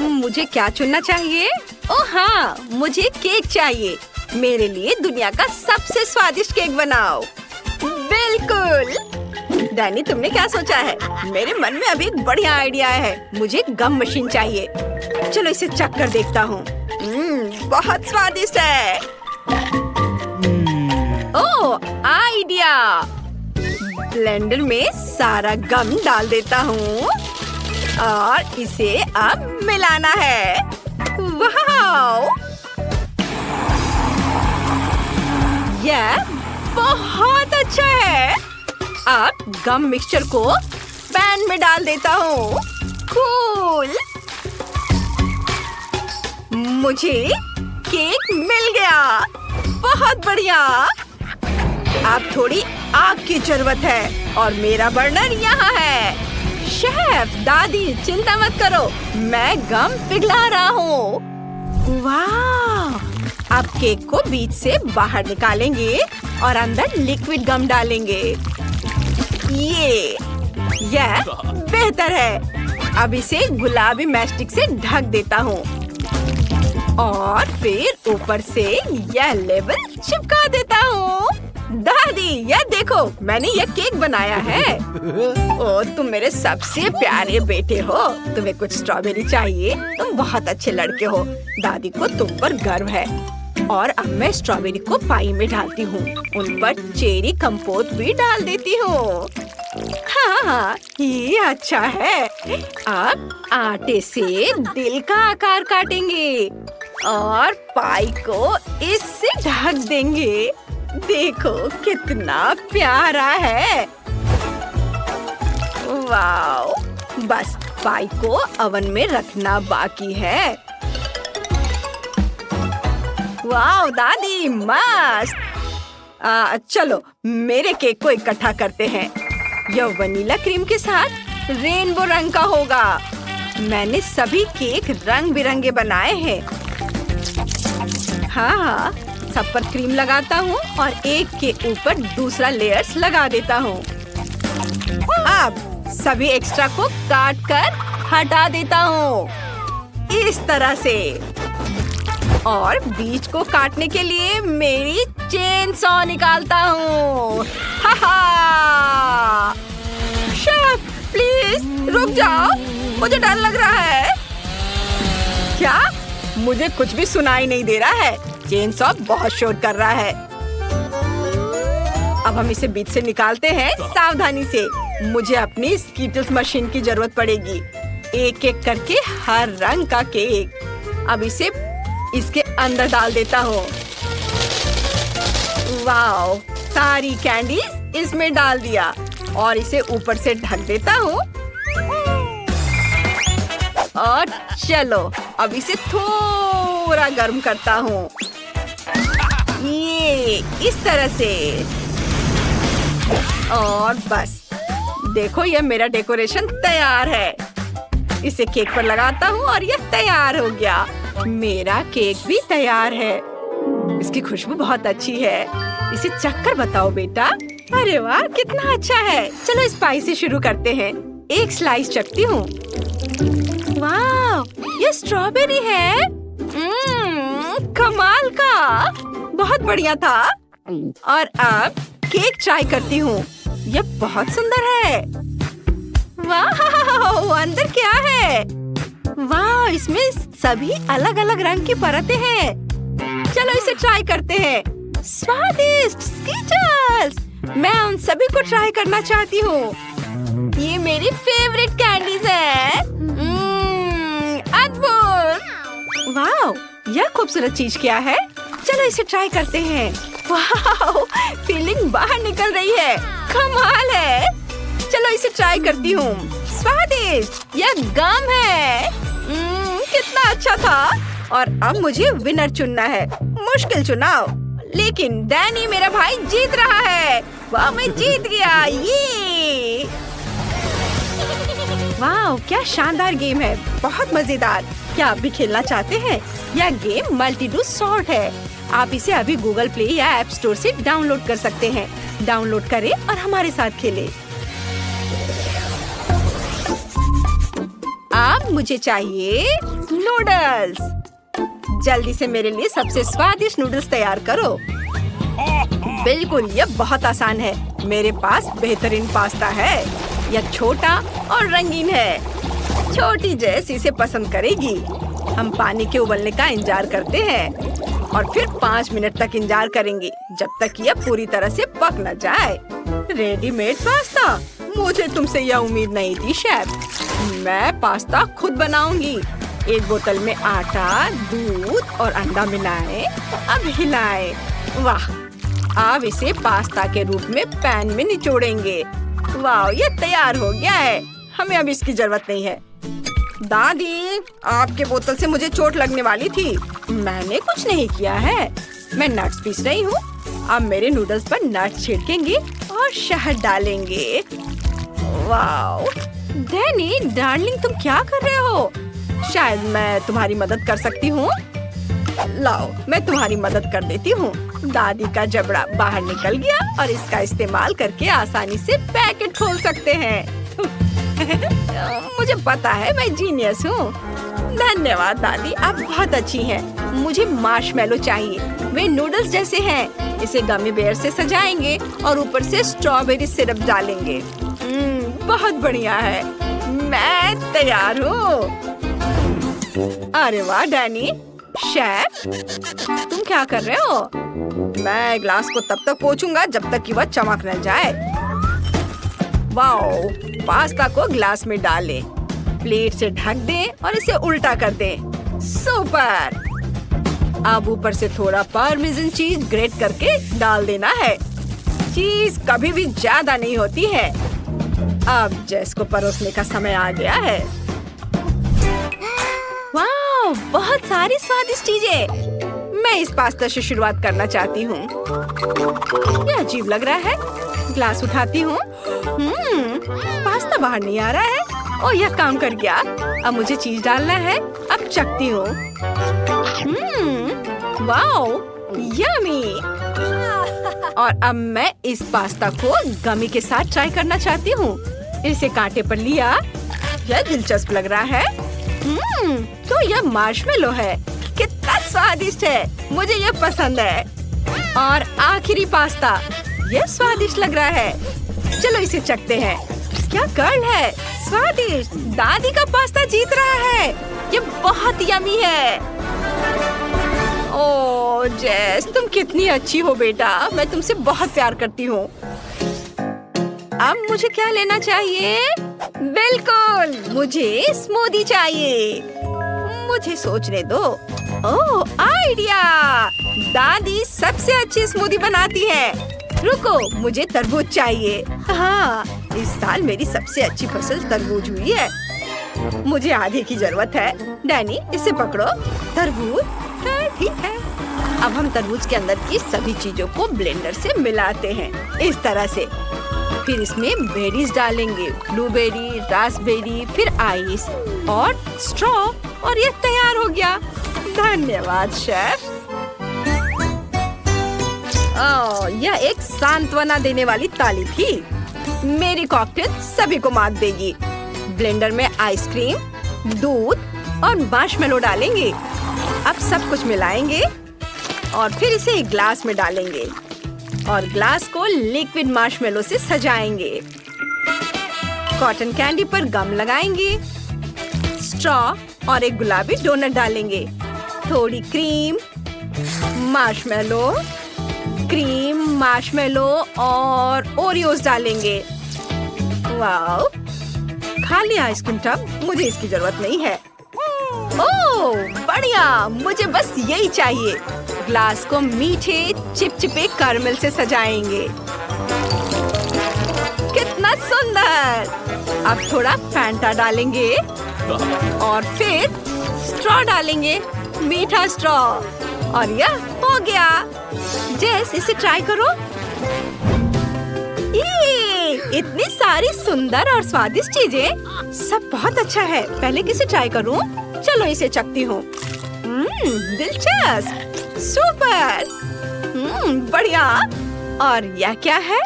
मुझे क्या चुनना चाहिए? ओह हाँ, मुझे केक चाहिए। मेरे लिए दुनिया का सबसे स्वादिष्ट केक बनाओ। बिल्कुल। डैनी, तुमने क्या सोचा है? मेरे मन में अभी एक बढ़िया आइडिया है। मुझे गम मशीन चाहिए। चलो इसे चख कर देखता हूँ। बहुत स्वादिष्ट है। ओह, आइडिया। ब्लेंडर में सारा गम डाल देता हूँ और इसे अब मिलाना है। वाह! यह बहुत अच्छा है। अब गम मिक्सचर को पैन में डाल देता हूँ। कूल! मुझे केक मिल गया। बहुत बढ़िया। अब थोड़ी आग की जरूरत है और मेरा बर्नर यहाँ है। शेफ, दादी, चिंता मत करो, मैं गम पिघला रहा हूँ। वाह! अब केक को बीच से बाहर निकालेंगे और अंदर लिक्विड गम डालेंगे। यह बेहतर है। अब इसे गुलाबी मैस्टिक से ढक देता हूँ और फिर ऊपर से यह लेबल चिपका देता हूँ। दादी, यह देखो, मैंने यह केक बनाया है। ओ, तुम मेरे सबसे प्यारे बेटे हो। तुम्हें कुछ स्ट्रॉबेरी चाहिए? तुम बहुत अच्छे लड़के हो। दादी को तुम पर गर्व है। और अब मैं स्ट्रॉबेरी को पाई में डालती हूँ। उन पर चेरी कंपोट भी डाल देती हूँ। हाँ, ये अच्छा है। अब आटे से दिल का आकार काटेंगे और पाई को इससे ढक देंगे। देखो कितना प्यारा है। वाओ! बस पाई को ओवन में रखना बाकी है। वाओ दादी, मस्त! चलो मेरे केक को इकट्ठा करते हैं। यह वनीला क्रीम के साथ रेनबो रंग का होगा। मैंने सभी केक रंग बिरंगे बनाए हैं। हाँ, सब पर क्रीम लगाता हूँ और एक के ऊपर दूसरा लेयर्स लगा देता हूँ। अब सभी एक्स्ट्रा को काट कर हटा देता हूँ इस तरह से। और बीच को काटने के लिए मेरी चेन सॉ निकालता हूँ। शेफ, प्लीज रुक जाओ, मुझे डर लग रहा है। क्या? मुझे कुछ भी सुनाई नहीं दे रहा है। चेन सॉ बहुत शोर कर रहा है। अब हम इसे बीच से निकालते हैं सावधानी से। मुझे अपनी स्कीटल्स मशीन की जरूरत पड़ेगी। एक एक करके हर रंग का केक। अब इसे इसके अंदर डाल देता हूँ। वाओ! सारी कैंडीज इसमें डाल दिया और इसे ऊपर से ढक देता हूँ। और चलो अब इसे थोड़ा गर्म करता हूँ। ये इस तरह से। और बस देखो, यह मेरा डेकोरेशन तैयार है। इसे केक पर लगाता हूँ और यह तैयार हो गया। मेरा केक भी तैयार है। इसकी खुशबू बहुत अच्छी है। इसे चख कर बताओ बेटा। अरे वाह, कितना अच्छा है। चलो स्पाइस से शुरू करते हैं। एक स्लाइस चखती हूँ। वाह, ये स्ट्रॉबेरी है। कमाल का, बहुत बढ़िया था। और अब केक ट्राई करती हूँ। ये बहुत सुंदर है। वाह, अंदर क्या है? वाह, इसमें सभी अलग अलग रंग की परतें हैं। चलो इसे ट्राई करते हैं। स्वादिष्ट स्कीटल्स! मैं उन सभी को ट्राई करना चाहती हूँ। ये मेरी फेवरेट कैंडीज है। अद्भुत! वाह, यह खूबसूरत चीज क्या है? चलो इसे ट्राई करते हैं। वाह, फीलिंग बाहर निकल रही है। कमाल है। चलो इसे ट्राई करती हूँ। स्वादिष्ट! यह गम है। कितना अच्छा था। और अब मुझे विनर चुनना है। मुश्किल चुनाव, लेकिन डैनी मेरा भाई जीत रहा है। वाह, मैं जीत गया। ये वाह, क्या शानदार गेम है। बहुत मजेदार। क्या आप भी खेलना चाहते हैं? यह गेम मल्टी डू सॉर्ट है। आप इसे अभी गूगल प्ले या ऐप स्टोर से डाउनलोड कर सकते हैं। डाउनलोड करें और हमारे साथ खेलें। अब मुझे चाहिए नूडल्स। जल्दी से मेरे लिए सबसे स्वादिष्ट नूडल्स तैयार करो। बिल्कुल, यह बहुत आसान है। मेरे पास बेहतरीन पास्ता है। यह छोटा और रंगीन है। छोटी जेस इसे पसंद करेगी। हम पानी के उबलने का इंतजार करते हैं और फिर 5 मिनट तक इंतजार करेंगे जब तक यह पूरी तरह से पक न जाए। Readymade pasta? मुझे तुमसे यह उम्मीद नहीं थी शेफ। मैं पास्ता खुद बनाऊंगी। एक बोतल में आटा, दूध और अंडा मिलाएं। अब हिलाएं। वाह! अब इसे पास्ता के रूप में पैन में निचोड़ेंगे। वाह, ये तैयार हो गया है। हमें अब इसकी जरूरत नहीं है। दादी, आपके बोतल से मुझे चोट लगने वाली थी। मैंने कुछ नहीं किया है। मैं नट्स पीस रही हूँ। अब मेरे नूडल्स पर नट्स छिड़केंगे और शहद डालेंगे। वाह! डैनी, डार्लिंग, तुम क्या कर रहे हो? शायद मैं तुम्हारी मदद कर सकती हूँ। लाओ, मैं तुम्हारी मदद कर देती हूँ। दादी का जबड़ा बाहर निकल गया और इसका इस्तेमाल करके आसानी से पैकेट खोल सकते हैं। मुझे पता है, मैं जीनियस हूँ। धन्यवाद दादी, आप बहुत अच्छी हैं। मुझे मार्शमेलो चाहिए। वे नूडल्स जैसे हैं। इसे गमी बेयर से सजाएंगे और ऊपर से स्ट्रॉबेरी सिरप डालेंगे। बहुत बढ़िया है। मैं तैयार हूँ। अरे वाह डैनी। शेफ, तुम क्या कर रहे हो? मैं ग्लास को तब तक पोंछूंगा जब तक कि वह चमक न जाए। वाओ! पास्ता को ग्लास में डालें, प्लेट से ढक दें और इसे उल्टा कर दें। सुपर! अब ऊपर से थोड़ा पार्मेसन चीज ग्रेट करके डाल देना है। चीज कभी भी ज्यादा नहीं होती है। अब जेस को परोसने का समय आ गया है। वाह! बहुत सारी स्वादिष्ट चीजें। मैं इस पास्ता से शुरुआत करना चाहती हूँ। यह अजीब लग रहा है। ग्लास उठाती हूँ। पास्ता बाहर नहीं आ रहा है। ओह, यह काम कर गया। अब मुझे चीज डालना है। अब चखती हूँ। Wow, yummy! और अब मैं इस पास्ता को गमी के साथ ट्राई करना चाहती हूँ। इसे कांटे पर लिया। यह दिलचस्प लग रहा है। तो यह मार्शमेलो है। कितना स्वादिष्ट है। मुझे यह पसंद है। और आखिरी पास्ता। यह स्वादिष्ट लग रहा है। चलो इसे चखते हैं। क्या कर्ल है। स्वादिष्ट। दादी का पास्ता जीत रहा है। ये बहुत यम्मी है। ओह जेस, तुम कितनी अच्छी हो बेटा। मैं तुमसे बहुत प्यार करती हूँ। अब मुझे क्या लेना चाहिए? बिल्कुल, मुझे स्मूदी चाहिए। मुझे सोचने दो। ओह, आइडिया! दादी सबसे अच्छी स्मूदी बनाती है। रुको, मुझे तरबूज चाहिए। हाँ, इस साल मेरी सबसे अच्छी फसल तरबूज हुई है। मुझे आधे की जरूरत है। डैनी, इसे पकड़ो। तरबूज? ठीक है। अब हम तरबूज के अंदर की सभी चीजों को ब्लेंडर से मिलाते हैं, इस तरह से। फिर इसमें बेरीज डालेंगे, ब्लूबेरी, रास्पबेरी, फिर आइस और स्ट्रॉ, और ये तैयार हो गया। धन्यवाद शेफ। यह एक सांत्वना देने वाली ताली थी। मेरी कॉकटेल सभी को मात देगी। ब्लेंडर में आइसक्रीम, दूध और मार्शमेलो डालेंगे। अब सब कुछ मिलाएंगे और फिर इसे एक ग्लास में डालेंगे और ग्लास को लिक्विड मार्शमेलो से सजाएंगे। कॉटन कैंडी पर गम लगाएंगे, स्ट्रॉ और एक गुलाबी डोनट डालेंगे। थोड़ी क्रीम, मार्शमेलो, क्रीम, मार्शमेलो और ओरियोस डालेंगे। वाओ! खाली आइसक्रीम टब, मुझे इसकी जरूरत नहीं है। ओह, बढ़िया! मुझे बस यही चाहिए। ग्लास को मीठे चिपचिपे कैरमेल से सजाएंगे। कितना सुंदर! अब थोड़ा फैंटा डालेंगे और फिर स्ट्रॉ डालेंगे, मीठा स्ट्रॉ, और यह हो गया। जेस, इसे ट्राई करो। इतनी सारी सुंदर और स्वादिष्ट चीजें, सब बहुत अच्छा है। पहले किसे ट्राई करूं? चलो इसे चखती हूँ। दिलचस्प, सुपर, बढ़िया। और यह क्या है?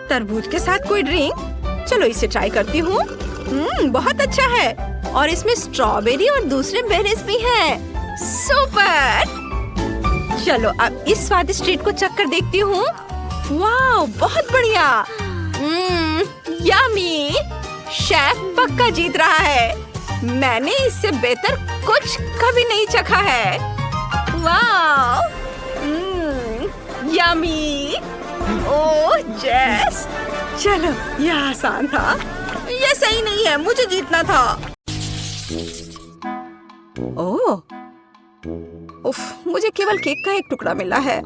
तरबूज के साथ कोई ड्रिंक? चलो इसे ट्राई करती हूँ। बहुत अच्छा है। और इसमें स्ट्रॉबेरी और दूसरे बेरीज भी हैं। सुपर! चलो अब इस स्वादिष्ट ट्रीट को चख कर देखती हूँ। वाह, बहुत बढ़िया। यम्मी! शेफ पक्का जीत रहा है। मैंने इससे बेहतर कुछ कभी नहीं चखा है। वाह! यम्मी! ओह जेस! चलो, यह आसान था। यह सही नहीं है, मुझे जीतना था। ओह, उफ, मुझे केवल केक का एक टुकड़ा मिला है।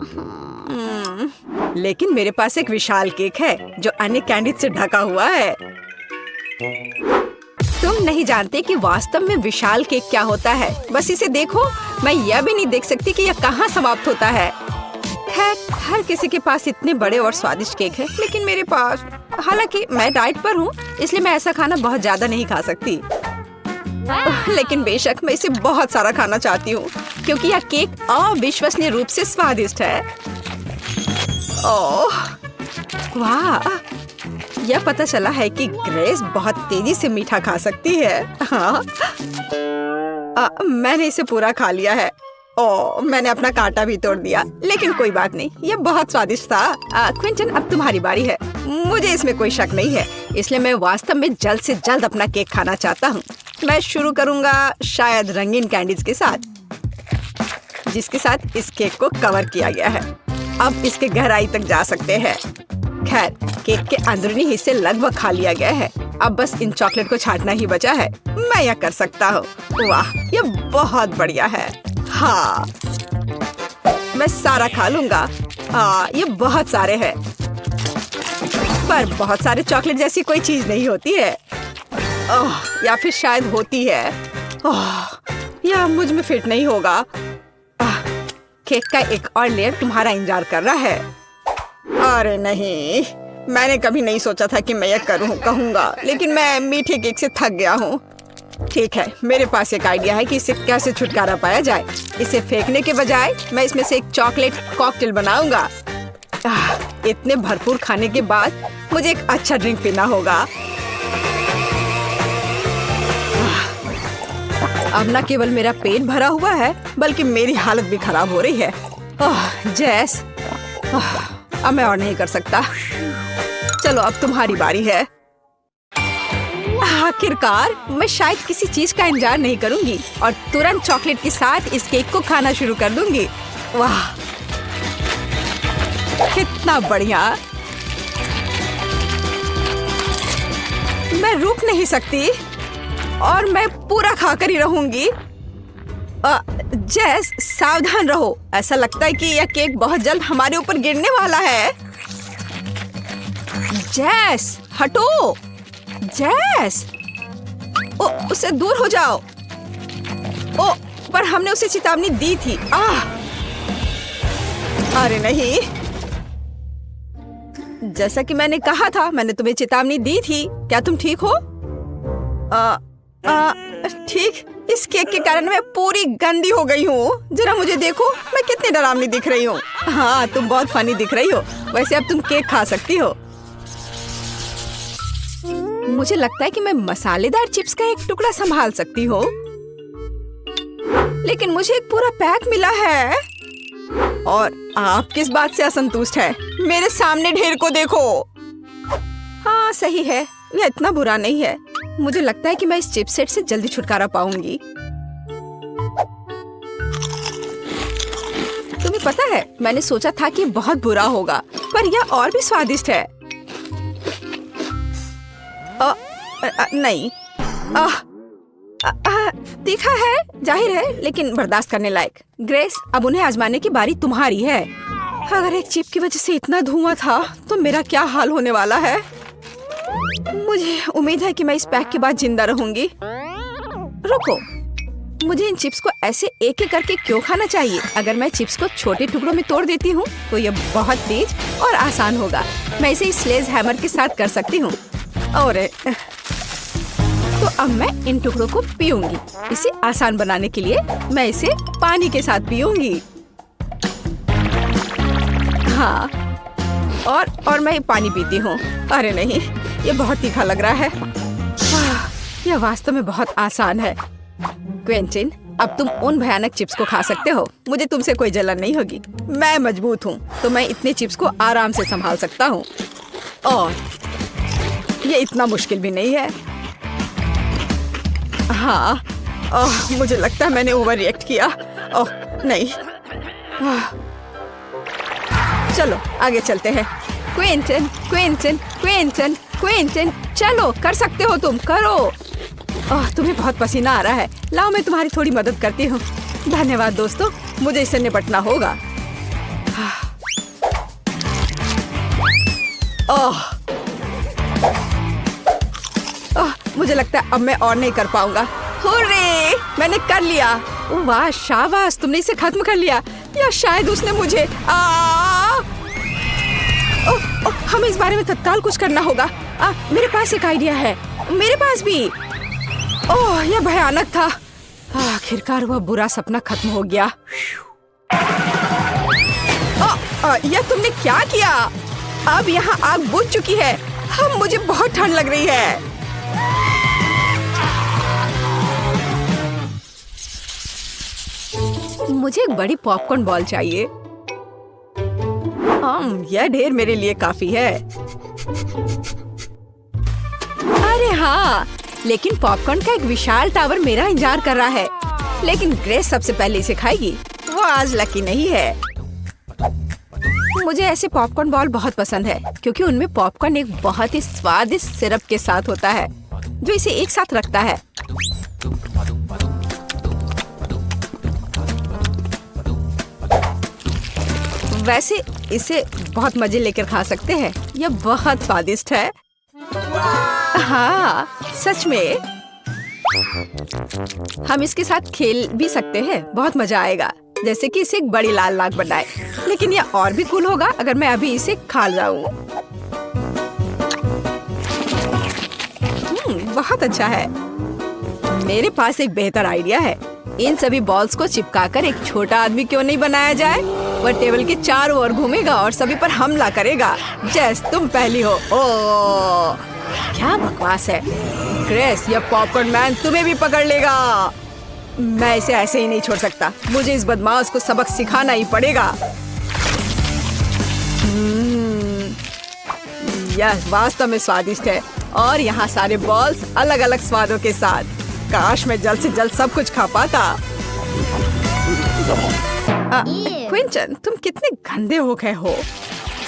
लेकिन मेरे पास एक विशाल केक है जो अन्य कैंडी से ढका हुआ है। तुम नहीं जानते कि वास्तव में विशाल केक क्या होता है। बस इसे देखो। मैं यह भी नहीं देख सकती कि यह कहाँ समाप्त होता है। खैर, हर किसी के पास इतने बड़े और स्वादिष्ट केक है, लेकिन मेरे पास, हालांकि मैं डाइट पर हूँ, इसलिए मैं ऐसा खाना बहुत ज्यादा नहीं खा सकती। लेकिन बेशक मैं इसे बहुत सारा खाना चाहती हूँ क्योंकि यह केक अविश्वसनीय रूप से स्वादिष्ट है। ओह वाह! यह पता चला है कि ग्रेस बहुत तेजी से मीठा खा सकती है। हाँ, मैंने इसे पूरा खा लिया है। ओह, मैंने अपना कांटा भी तोड़ दिया, लेकिन कोई बात नहीं, यह बहुत स्वादिष्ट था। क्विंटन, अब तुम्हारी बारी है। मुझे इसमें कोई शक नहीं है, इसलिए मैं वास्तव में जल्द से जल्द अपना केक खाना चाहता हूँ। मैं शुरू करूँगा शायद रंगीन कैंडीज के साथ, जिसके साथ इस केक को कवर किया गया है। अब इसके गहराई तक जा सकते हैं। खैर, केक के अंदरूनी हिस्से लगभग खा लिया गया है। अब बस इन चॉकलेट को छांटना ही बचा है। मैं यह कर सकता हूँ। वाह, यह बहुत बढ़िया है। हाँ, मैं सारा खा लूंगा। हाँ, ये बहुत सारे हैं, पर बहुत सारे चॉकलेट जैसी कोई चीज नहीं होती है। ओह, या फिर शायद होती है। ओह, यह मुझ में फिट नहीं होगा। केक का एक और लेयर तुम्हारा इंतजार कर रहा है। अरे नहीं, मैंने कभी नहीं सोचा था कि मैं यह कहूँगा, लेकिन मैं मीठे केक से थक गया हूँ। ठीक है, मेरे पास एक आइडिया है कि इससे कैसे छुटकारा पाया जाए। इसे फेंकने के बजाय मैं इसमें से एक चॉकलेट कॉकटेल बनाऊंगा। इतने भरपूर खाने के बाद मुझे एक अच्छा ड्रिंक पीना होगा। अब न केवल मेरा पेट भरा हुआ है, बल्कि मेरी हालत भी खराब हो रही है। जेस, अब मैं और नहीं कर सकता। चलो, अब तुम्हारी बारी है। आखिरकार मैं शायद किसी चीज का इंतजार नहीं करूंगी और तुरंत चॉकलेट के साथ इस केक को खाना शुरू कर दूंगी। वाह, कितना बढ़िया! मैं रुक नहीं सकती और मैं पूरा खाकर ही रहूंगी। जेस, सावधान रहो। ऐसा लगता है कि यह केक बहुत जल्द हमारे ऊपर गिरने वाला है। जेस, हटो। जेस, ओ, उससे दूर हो जाओ। ओ, पर हमने उसे चेतावनी दी थी। अरे नहीं, जैसा कि मैंने कहा था, मैंने तुम्हें चेतावनी दी थी। क्या तुम ठीक हो? ठीक। इस केक के कारण मैं पूरी गंदी हो गई हूँ। जरा मुझे देखो, मैं कितनी डरावनी दिख रही हूँ। हाँ, तुम बहुत फनी दिख रही हो। वैसे अब तुम केक खा सकती हो। मुझे लगता है कि मैं मसालेदार चिप्स का एक टुकड़ा संभाल सकती हूँ, लेकिन मुझे एक पूरा पैक मिला है। और आप किस बात से असंतुष्ट है? मेरे सामने ढेर को देखो। हाँ, सही है, यह इतना बुरा नहीं है। मुझे लगता है कि मैं इस चिप सेट से जल्दी छुटकारा पाऊंगी। तुम्हें पता है, मैंने सोचा था कि बहुत बुरा होगा, पर यह और भी स्वादिष्ट है। नहीं, तीखा है, जाहिर है, लेकिन बर्दाश्त करने लायक। ग्रेस, अब उन्हें आजमाने की बारी तुम्हारी है। अगर एक चिप की वजह से इतना धुआं था, तो मेरा क्या हाल होने वाला है। मुझे उम्मीद है कि मैं इस पैक के बाद जिंदा रहूंगी। रुको, मुझे इन चिप्स को ऐसे एक एक करके क्यों खाना चाहिए? अगर मैं चिप्स को छोटे टुकड़ों में तोड़ देती हूँ, तो यह बहुत तेज और आसान होगा। मैं इसे इस स्लेज हैमर के साथ कर सकती हूँ। और तो अब मैं इन टुकड़ों को पीऊंगी। इसे आसान बनाने के लिए मैं इसे पानी के साथ पीऊंगी। हाँ, और मैं पानी पीती हूँ। अरे नहीं, ये बहुत तीखा लग रहा है। यह वास्तव में बहुत आसान है। क्विंटिन, अब तुम उन भयानक चिप्स को खा सकते हो। मुझे तुमसे कोई जलन नहीं होगी। मैं मजबूत हूँ, तो मैं इतने चिप्स को आराम से संभाल सकता हूँ। और ये इतना मुश्किल भी नहीं है। हाँ, मुझे लगता है मैंने ओवर रिएक्ट किया। ओह नहीं। चलो आगे चलते हैं। क्विंटिन, क्विंटिन, क्विंटिन, क्विंटिन, चलो कर सकते हो तुम, करो। तुम्हें बहुत पसीना आ रहा है। लाओ मैं तुम्हारी थोड़ी मदद करती हूँ। धन्यवाद दोस्तों, मुझे इससे निपटना होगा। मुझे लगता है अब मैं और नहीं कर पाऊंगा। हुर्रे, मैंने कर लिया। वाह शाबाश, तुमने इसे खत्म कर लिया। या शायद उसने मुझे हमें इस बारे में तत्काल कुछ करना होगा। मेरे पास एक आइडिया है। मेरे पास भी। ओह, यह भयानक था। आखिरकार वह बुरा सपना खत्म हो गया। यह तुमने क्या किया? अब यहाँ आग बुझ चुकी है। मुझे बहुत ठंड लग रही है। मुझे एक बड़ी पॉपकॉर्न बॉल चाहिए। यह ढेर मेरे लिए काफी है। अरे हाँ, लेकिन पॉपकॉर्न का एक विशाल टावर मेरा इंतजार कर रहा है। लेकिन ग्रेस सबसे पहले इसे खाएगी। वो आज लकी नहीं है। मुझे ऐसे पॉपकॉर्न बॉल बहुत पसंद है क्योंकि उनमें पॉपकॉर्न एक बहुत ही स्वादिष्ट सिरप के साथ होता है जो इसे एक साथ रखता है। वैसे इसे बहुत मजे लेकर खा सकते हैं। यह बहुत स्वादिष्ट है। हाँ सच में। हम इसके साथ खेल भी सकते हैं। बहुत मजा आएगा, जैसे कि इसे एक बड़ी लाल नाक बनाए। लेकिन यह और भी कूल होगा अगर मैं अभी इसे खा जाऊं। बहुत अच्छा है। मेरे पास एक बेहतर आइडिया है। इन सभी बॉल्स को चिपकाकर एक छोटा आदमी क्यों नहीं बनाया जाए? वह टेबल के चारों ओर घूमेगा और सभी पर हमला करेगा। जैस तुम पहली हो। ओह क्या बकवास है। ग्रेस, यह पॉपकॉर्न मैन तुम्हें भी पकड़ लेगा। मैं इसे ऐसे ही नहीं छोड़ सकता। मुझे इस बदमाश को सबक सिखाना ही पड़ेगा। यह वास्तव में स्वादिष्ट है और यहाँ सारे बॉल्स अलग अलग स्वादों के साथ। काश मैं जल्द से जल्द सब कुछ खा पाता। क्विंटन, तुम कितने गंदे हो गए हो।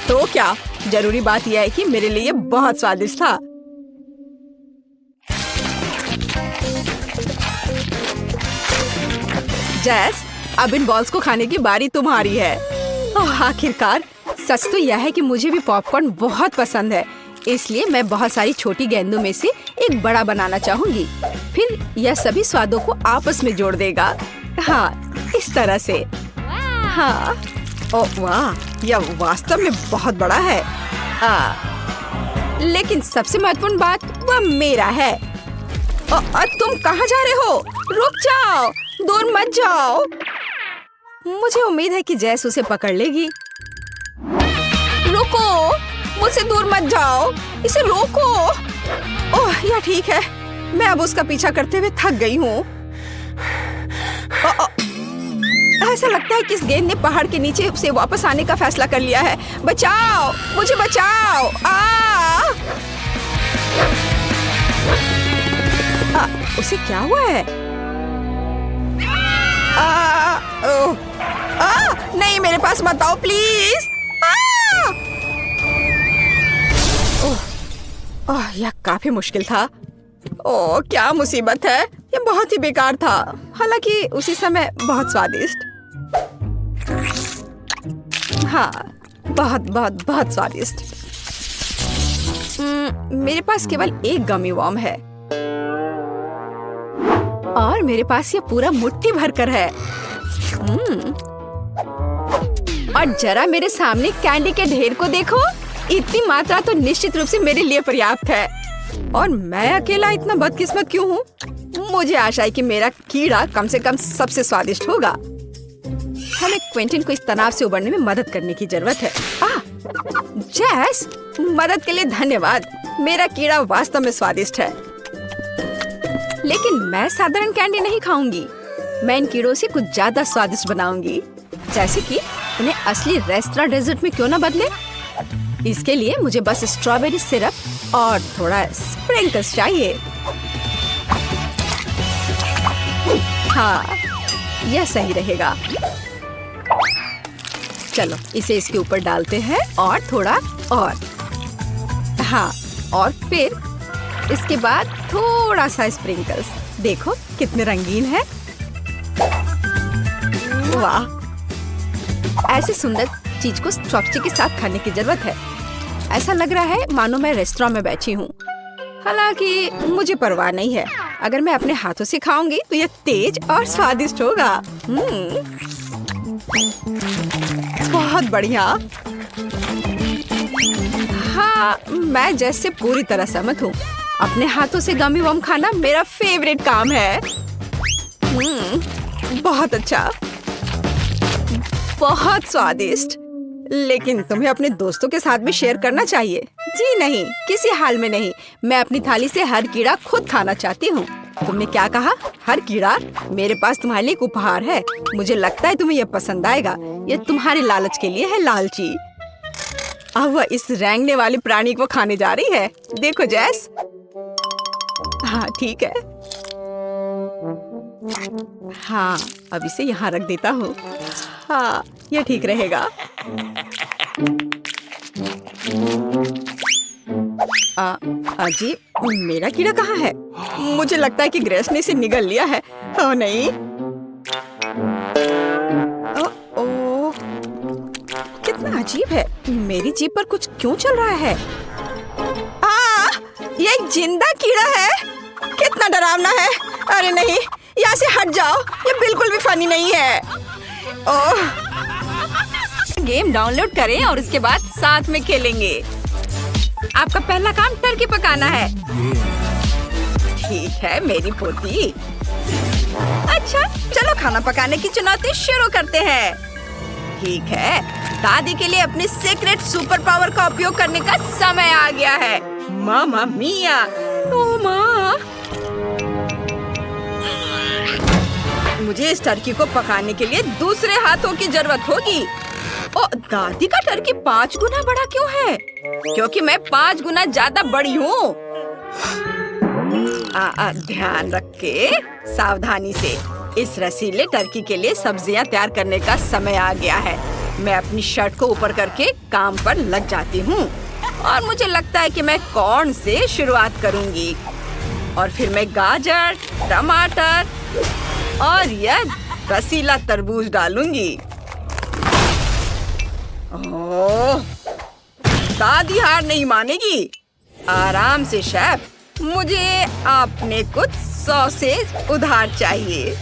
तो क्या जरूरी बात यह है कि मेरे लिए बहुत स्वादिष्ट था। जैस, अब इन बॉल्स को खाने की बारी तुम्हारी है। आखिरकार सच तो यह है कि मुझे भी पॉपकॉर्न बहुत पसंद है, इसलिए मैं बहुत सारी छोटी गेंदों में से एक बड़ा बनाना चाहूंगी। फिर यह सभी स्वादों को आपस में जोड़ देगा। हाँ, इस तरह से। हाँ, ओह वाह, यह वास्तव में बहुत बड़ा है। लेकिन सबसे महत्वपूर्ण बात वह मेरा है। तुम कहाँ जा रहे हो? रुक जाओ, दूर मत जाओ। मुझे उम्मीद है कि जैस उसे पकड़ लेगी। रुको, मुझसे दूर मत जाओ, इसे रोको। ओह, यह ठीक है। मैं अब उसका पीछा करते हुए थक गई हूँ। ऐसा लगता है कि इस गेंद ने पहाड़ के नीचे से वापस आने का फैसला कर लिया है। बचाओ, मुझे बचाओ। उसे क्या हुआ है? नहीं, मेरे पास मत आओ प्लीज। यह काफी मुश्किल था। ओह, क्या मुसीबत है। यह बहुत ही बेकार था, हालांकि उसी समय बहुत स्वादिष्ट। हाँ, बहुत बहुत बहुत स्वादिष्ट। मेरे पास केवल एक गमी वर्म है और मेरे पास ये पूरा मुट्ठी भरकर है। और जरा मेरे सामने कैंडी के ढेर को देखो। इतनी मात्रा तो निश्चित रूप से मेरे लिए पर्याप्त है। और मैं अकेला इतना बदकिस्मत क्यों हूँ? मुझे आशा है कि मेरा कीड़ा कम से कम सबसे स्वादिष्ट होगा। हमें क्विंटिन को इस तनाव से उबरने में मदद करने की जरूरत है। जैस, मदद के लिए धन्यवाद। मेरा कीड़ा वास्तव में स्वादिष्ट है। लेकिन मैं साधारण कैंडी नहीं खाऊंगी। मैं इन कीड़ों से कुछ ज्यादा स्वादिष्ट बनाऊंगी, जैसे कि उन्हें असली रेस्टोरेंट डेजर्ट में क्यों ना बदले। इसके लिए मुझे बस स्ट्रॉबेरी सिरप और थोड़ा स्प्रिंकल्स चाहिए। हाँ, यह सही रहेगा। चलो इसे इसके ऊपर डालते हैं और थोड़ा और। हाँ, और फिर इसके बाद थोड़ा सा स्प्रिंकल्स। देखो कितने रंगीन है। वाह, ऐसे सुंदर चीज को चॉपस्टिक के साथ खाने की जरूरत है। ऐसा लग रहा है मानो मैं रेस्टोरेंट में बैठी हूँ। हालांकि मुझे परवाह नहीं है। अगर मैं अपने हाथों से खाऊंगी तो यह तेज और स्वादिष्ट होगा। बहुत बढ़िया। हाँ, मैं जैसे पूरी तरह सहमत हूँ। अपने हाथों से गमी वम खाना मेरा फेवरेट काम है। बहुत अच्छा, बहुत स्वादिष्ट। लेकिन तुम्हें अपने दोस्तों के साथ भी शेयर करना चाहिए। जी नहीं, किसी हाल में नहीं। मैं अपनी थाली से हर कीड़ा खुद खाना चाहती हूँ। तुमने क्या कहा? हर कीड़ा? मेरे पास तुम्हारे लिए एक उपहार है। मुझे लगता है तुम्हें यह पसंद आएगा। यह तुम्हारे लालच के लिए है, लालची। अब वह इस रेंगने वाले प्राणी को खाने जा रही है। देखो जैस। हाँ ठीक है। हाँ, अब इसे यहाँ रख देता हूँ। हाँ, यह ठीक रहेगा। अजीब, मेरा कीड़ा कहाँ है? मुझे लगता है कि ग्रेस ने इसे निगल लिया है। ओह नहीं। ओह, कितना अजीब है। मेरी जीभ पर कुछ क्यों चल रहा है? ये एक जिंदा कीड़ा है। कितना डरावना है। अरे नहीं, यहाँ से हट जाओ। ये बिल्कुल भी फनी नहीं है। ओह, गेम डाउनलोड करें और उसके बाद साथ में खेलेंगे। आपका पहला काम टर्की पकाना है। ठीक है मेरी पोती। अच्छा, चलो खाना पकाने की चुनौती शुरू करते हैं। ठीक है, दादी के लिए अपनी सीक्रेट सुपर पावर का उपयोग करने का समय आ गया है। मामा मिया, ओ माँ, मुझे इस टर्की को पकाने के लिए दूसरे हाथों की जरूरत होगी। ओ, दादी का टर्की 5 गुना बड़ा क्यों है? क्योंकि मैं 5 गुना ज्यादा बड़ी हूँ। ध्यान रख के सावधानी से। इस रसीले टर्की के लिए सब्जियां तैयार करने का समय आ गया है। मैं अपनी शर्ट को ऊपर करके काम पर लग जाती हूँ और मुझे लगता है कि मैं कॉर्न से शुरुआत करूँगी और फिर मैं गाजर, टमाटर और यह रसीला तरबूज डालूंगी। ओह, दादी हार नहीं मानेगी। आराम से शेफ, मुझे आपने कुछ सॉसेज उधार चाहिए।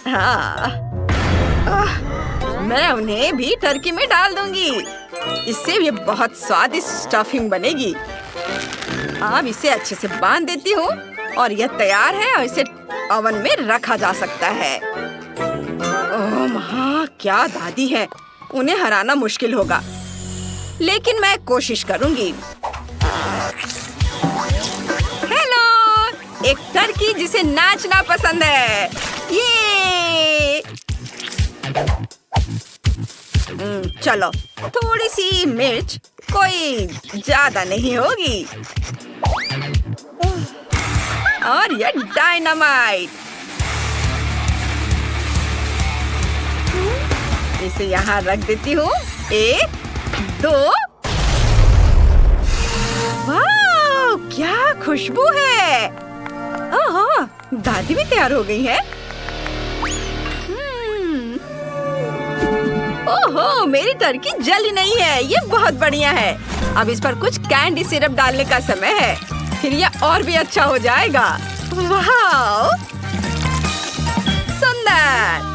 हाँ, मैं उन्हें भी टर्की में डाल दूंगी। इससे ये बहुत स्वादिष्ट स्टफिंग बनेगी। अब इसे अच्छे से बांध देती हूँ और यह तैयार है और इसे ओवन में रखा जा सकता है। ओह माँ, क्या दादी है। उन्हें हराना मुश्किल होगा, लेकिन मैं कोशिश करूंगी। हेलो, एक टर्की जिसे नाचना पसंद है। ये चलो, थोड़ी सी मिर्च, कोई ज्यादा नहीं होगी। और ये डायनामाइट। इसे यहाँ रख देती हूँ। 1, 2। वाह, क्या खुशबू है। ओह, दादी भी तैयार हो गई है। ओहो, मेरी टर्की जली नहीं है। ये बहुत बढ़िया है। अब इस पर कुछ कैंडी सिरप डालने का समय है, फिर यह और भी अच्छा हो जाएगा। वाह, सुंदर।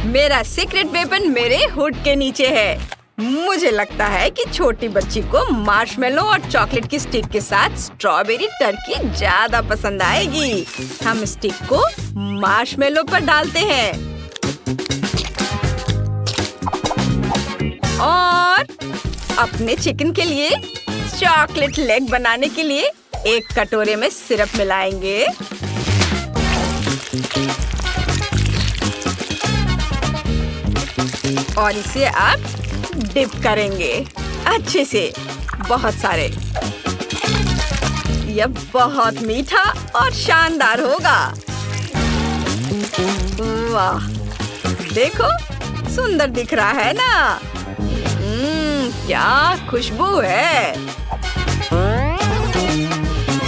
मेरा सीक्रेट वेपन मेरे हुड के नीचे है। मुझे लगता है कि छोटी बच्ची को मार्शमेलो और चॉकलेट की स्टिक के साथ स्ट्रॉबेरी टर्की ज्यादा पसंद आएगी। हम स्टिक को मार्शमेलो पर डालते हैं और अपने चिकन के लिए चॉकलेट लेग बनाने के लिए एक कटोरे में सिरप मिलाएंगे। और इसे आप डिप करेंगे अच्छे से, बहुत सारे। यह बहुत मीठा और शानदार होगा। वाह, देखो सुंदर दिख रहा है ना? क्या खुशबू है।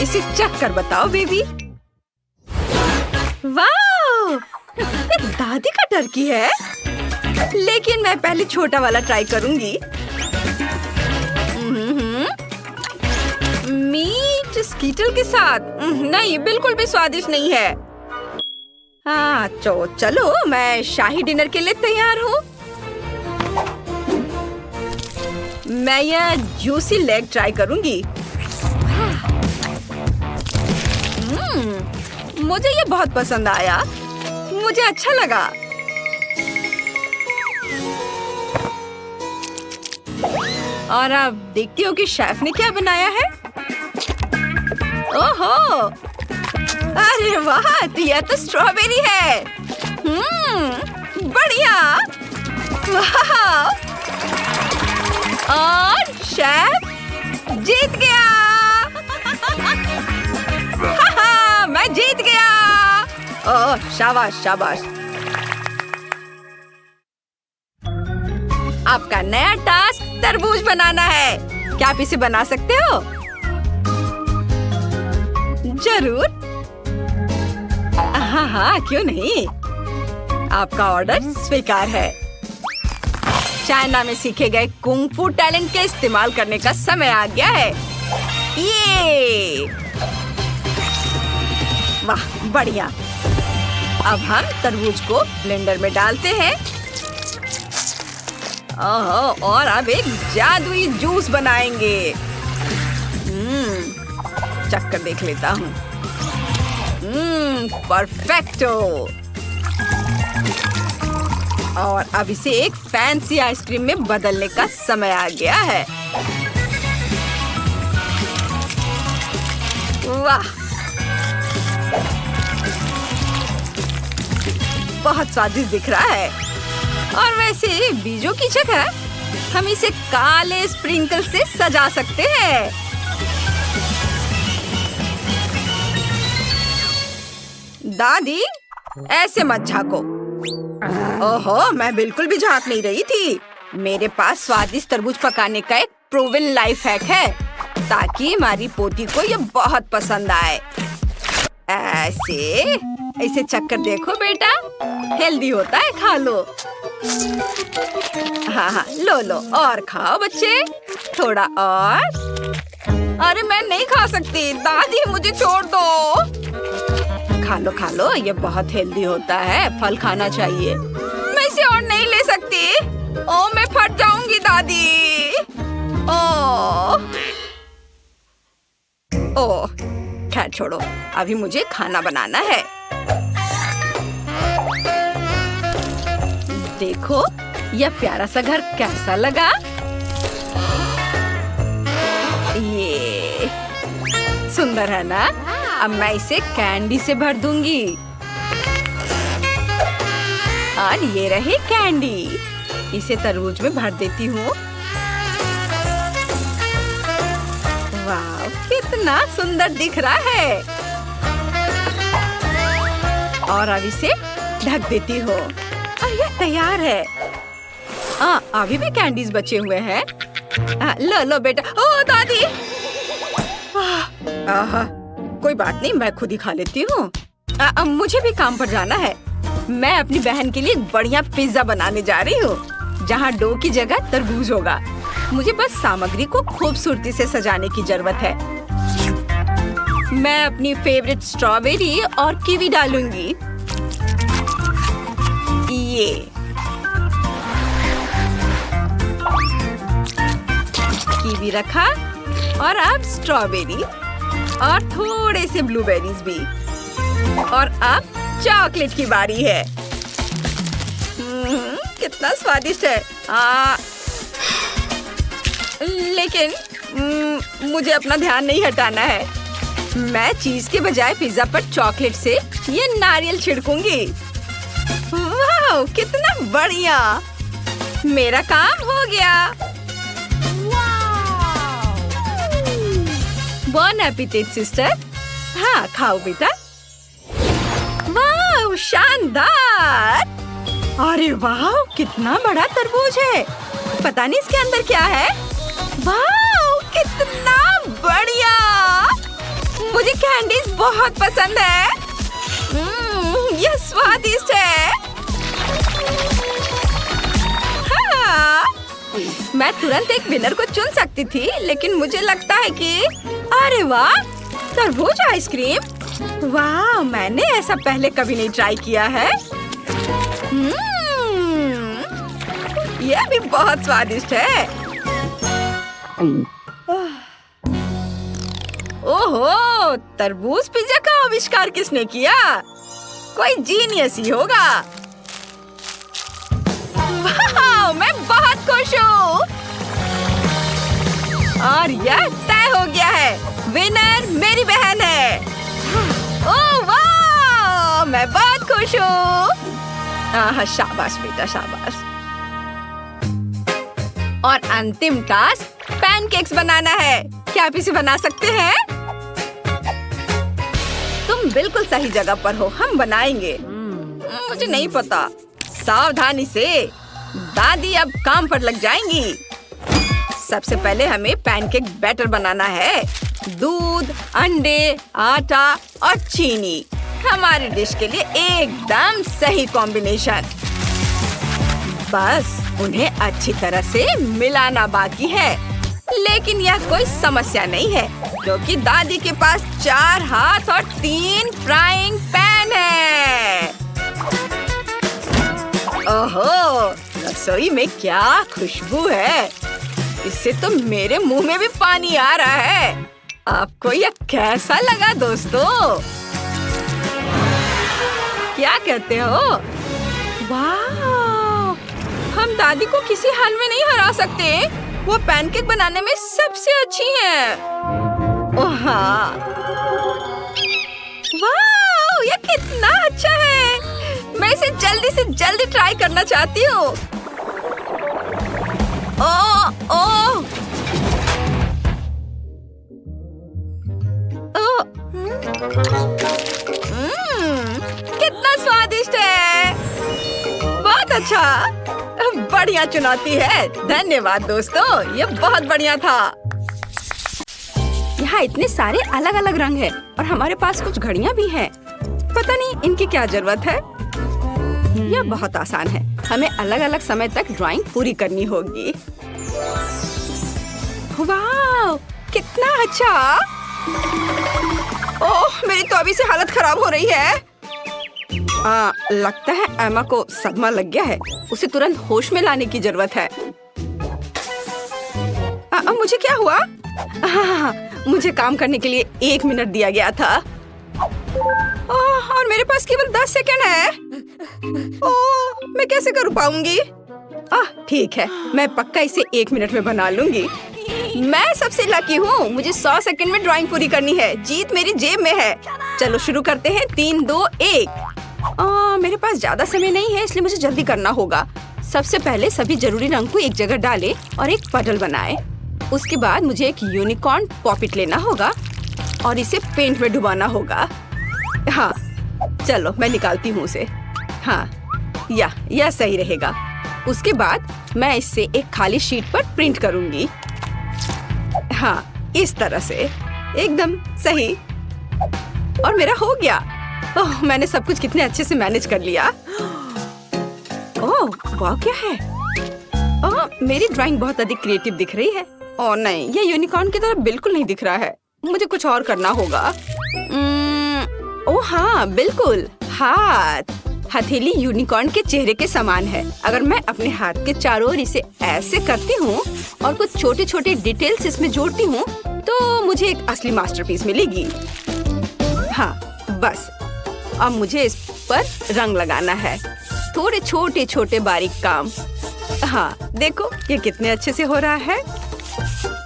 इसे चख कर बताओ बेबी। वाह, ये दादी का टर्की है। लेकिन मैं पहले छोटा वाला ट्राई करूंगी। मीट स्कीटल के साथ नहीं, बिल्कुल भी स्वादिष्ट नहीं है। हाँ चलो मैं शाही डिनर के लिए तैयार हूँ। मैं यह जूसी लेग ट्राई करूंगी। मुझे ये बहुत पसंद आया, मुझे अच्छा लगा। और आप देखती हो कि शेफ ने क्या बनाया है। ओहो, अरे वाह, तो यह तो स्ट्रॉबेरी है। बढ़िया। वाह, और शेफ जीत गया। मैं जीत गया। ओह, शाबाश शाबाश। आपका नया टास्क तरबूज बनाना है। क्या आप इसे बना सकते हो? जरूर। हाँ, क्यों नहीं। आपका ऑर्डर स्वीकार है। चाइना में सीखे गए कुंग फू टैलेंट के इस्तेमाल करने का समय आ गया है। ये वाह, बढ़िया। अब हम तरबूज को ब्लेंडर में डालते हैं। ओह, और अब एक जादुई जूस बनाएंगे। चख कर देख लेता हूँ। परफेक्टो। और अब इसे एक फैंसी आइसक्रीम में बदलने का समय आ गया है। वाह, बहुत स्वादिष्ट दिख रहा है। और वैसे बीजों की जगह हम इसे काले स्प्रिंकल से सजा सकते हैं। दादी, ऐसे मत झांको। ओहो, मैं बिल्कुल भी झांक नहीं रही थी। मेरे पास स्वादिष्ट तरबूज पकाने का एक प्रूवन लाइफ हैक है, ताकि हमारी पोती को ये बहुत पसंद आए। ऐसे इसे चक्कर देखो बेटा, हेल्दी होता है, खा लो। हाँ, लो और खाओ बच्चे, थोड़ा और। अरे मैं नहीं खा सकती दादी, मुझे छोड़ दो। खा लो, ये बहुत हेल्दी होता है, फल खाना चाहिए। मैं इसे और नहीं ले सकती। ओ, मैं फट जाऊंगी दादी। ओ, खैर छोड़ो, अभी मुझे खाना बनाना है। देखो, यह प्यारा सा घर कैसा लगा। ये सुंदर है ना? अब मैं इसे कैंडी से भर दूंगी। और ये रही कैंडी। इसे तरबूज में भर देती हूँ। वाह, कितना सुंदर दिख रहा है। और अब इसे ढक देती हूँ। और यह तैयार है। अभी भी कैंडीज बचे हुए हैं। लो बेटा। ओ दादी। कोई बात नहीं, मैं खुद ही खा लेती हूँ। मुझे भी काम पर जाना है। मैं अपनी बहन के लिए एक बढ़िया पिज्जा बनाने जा रही हूँ, जहाँ डो की जगह तरबूज होगा। मुझे बस सामग्री को खूबसूरती से सजाने की जरूरत है। मैं अपनी फेवरेट स्ट्रॉबेरी और कीवी डालूंगी। ये कीवी रखा, और अब स्ट्रॉबेरी और थोड़े से ब्लूबेरीज भी। और अब चॉकलेट की बारी है। कितना स्वादिष्ट है। लेकिन मुझे अपना ध्यान नहीं हटाना है। मैं चीज के बजाय पिज्जा पर चॉकलेट से ये नारियल छिड़कूंगी। वाह, कितना बढ़िया! मेरा काम हो गया। बॉन एपिटेट सिस्टर। हाँ, खाओ बेटा। वाह, शानदार! अरे वाह, कितना बड़ा तरबूज है। पता नहीं इसके अंदर क्या है। वाह, कितना बढ़िया! मुझे कैंडीज बहुत पसंद है। यह स्वादिष्ट है। हाँ, मैं तुरंत एक विनर को चुन सकती थी, लेकिन मुझे लगता है कि अरे वाह, तरबूज आइसक्रीम! वाह, मैंने ऐसा पहले कभी नहीं ट्राई किया है। यह भी बहुत स्वादिष्ट है। ओहो, तरबूज पिज्जा का आविष्कार किसने किया? कोई जीनियस ही होगा। वाह, मैं बहुत खुश हूँ। और यह तय हो गया है, विनर मेरी बहन है। ओह वाह, मैं बहुत खुश हूँ। शाबाश बेटा, शाबाश। और अंतिम टास्क पैनकेक्स बनाना है। क्या आप इसे बना सकते हैं? तुम बिल्कुल सही जगह पर हो, हम बनाएंगे। मुझे नहीं पता। सावधानी से, दादी अब काम पर लग जाएंगी। सबसे पहले हमें पैनकेक बैटर बनाना है। दूध, अंडे, आटा और चीनी हमारी डिश के लिए एकदम सही कॉम्बिनेशन। बस उन्हें अच्छी तरह से मिलाना बाकी है। लेकिन यह कोई समस्या नहीं है, क्योंकि दादी के पास 4 हाथ और 3 फ्राइंग पैन है। ओहो, रसोई में क्या खुशबू है! इससे तो मेरे मुंह में भी पानी आ रहा है। आपको यह कैसा लगा दोस्तों? क्या कहते हो? वाह, हम दादी को किसी हाल में नहीं हरा सकते। वो पैनकेक बनाने में सबसे अच्छी है। ओह हाँ। वाह, यह कितना अच्छा है! मैं इसे जल्दी से जल्दी ट्राई करना चाहती हूँ। ओह ओह ओह, कितना स्वादिष्ट है! बहुत अच्छा, बढ़िया चुनौती है। धन्यवाद दोस्तों, ये बहुत बढ़िया था। यहाँ इतने सारे अलग अलग रंग हैं और हमारे पास कुछ घड़ियाँ भी हैं। पता नहीं इनकी क्या जरूरत है। यह बहुत आसान है। हमें अलग अलग समय तक ड्राइंग पूरी करनी होगी। वाह, कितना अच्छा! ओह, मेरी तो अभी से हालत खराब हो रही है। लगता है एमा को सदमा लग गया है। उसे तुरंत होश में लाने की जरूरत है। मुझे क्या हुआ? मुझे काम करने के लिए 1 मिनट दिया गया था। और मेरे पास केवल 10 सेकंड है। मैं कैसे कर पाऊंगी? ठीक है, मैं पक्का इसे 1 मिनट में बना लूंगी। मैं सबसे लकी हूँ। मुझे 100 सेकंड में ड्राइंग पूरी करनी है। जीत मेरी जेब में है। चलो शुरू करते हैं। 3, 2, 1। मेरे पास ज्यादा समय नहीं है, इसलिए मुझे जल्दी करना होगा। सबसे पहले सभी जरूरी रंग को एक जगह डालें और एक पटल बनाएं। उसके बाद मुझे एक यूनिकॉर्न पॉपिट लेना होगा और इसे पेंट में डुबाना होगा। हाँ, चलो मैं निकालती हूँ उसे। हाँ, यह सही रहेगा। उसके बाद मैं इससे एक खाली शीट पर प्रिंट करूंगी। हाँ, इस तरह से एकदम सही। और मेरा हो गया। ओह, मैंने सब कुछ कितने अच्छे से मैनेज कर लिया। ओह, वाह, क्या है? मेरी ड्राइंग बहुत अधिक क्रिएटिव दिख रही है। ओह नहीं, ये यूनिकॉर्न की तरह बिल्कुल नहीं दिख रहा है। मुझे कुछ और करना होगा। ओह हाँ, बिल्कुल। हाथ, हथेली यूनिकॉर्न के चेहरे के समान है। अगर मैं अपने हाथ के चारों ओर इसे ऐसे करती हूँ और कुछ छोटे छोटे डिटेल्स इसमें जोड़ती हूँ, तो मुझे एक असली मास्टरपीस मिलेगी। हाँ, बस अब मुझे इस पर रंग लगाना है। थोड़े छोटे छोटे बारीक काम। हाँ, देखो ये कितने अच्छे से हो रहा है।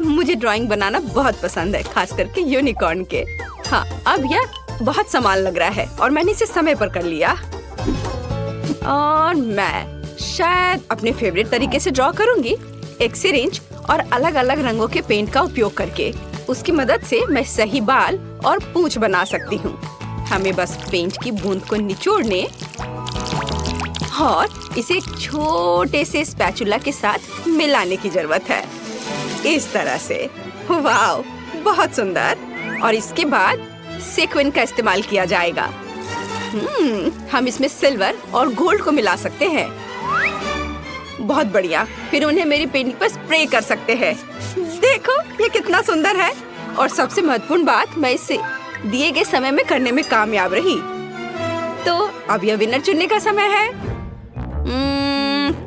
मुझे ड्राइंग बनाना बहुत पसंद है, खास करके यूनिकॉर्न के। हाँ, अब यह बहुत सामान लग रहा है और मैंने इसे समय पर कर लिया। और मैं शायद अपने फेवरेट तरीके से ड्रॉ करूंगी, एक सिरिंज और अलग अलग रंगों के पेंट का उपयोग करके। उसकी मदद से मैं सही बाल और पूंछ बना सकती हूँ। हमें बस पेंट की बूंद को निचोड़ने और इसे एक छोटे से स्पैचुला के साथ मिलाने की जरूरत है, इस तरह से। वाह, बहुत सुंदर। और इसके बाद सीक्वेंस का इस्तेमाल किया जाएगा। हम इसमें सिल्वर और गोल्ड को मिला सकते हैं। बहुत बढ़िया। फिर उन्हें मेरी पेंटिंग पर स्प्रे कर सकते हैं। देखो ये कितना सुंदर है। और सबसे महत्वपूर्ण बात, मैं इसे दिए गए समय में करने में कामयाब रही। तो अब यह विनर चुनने का समय है।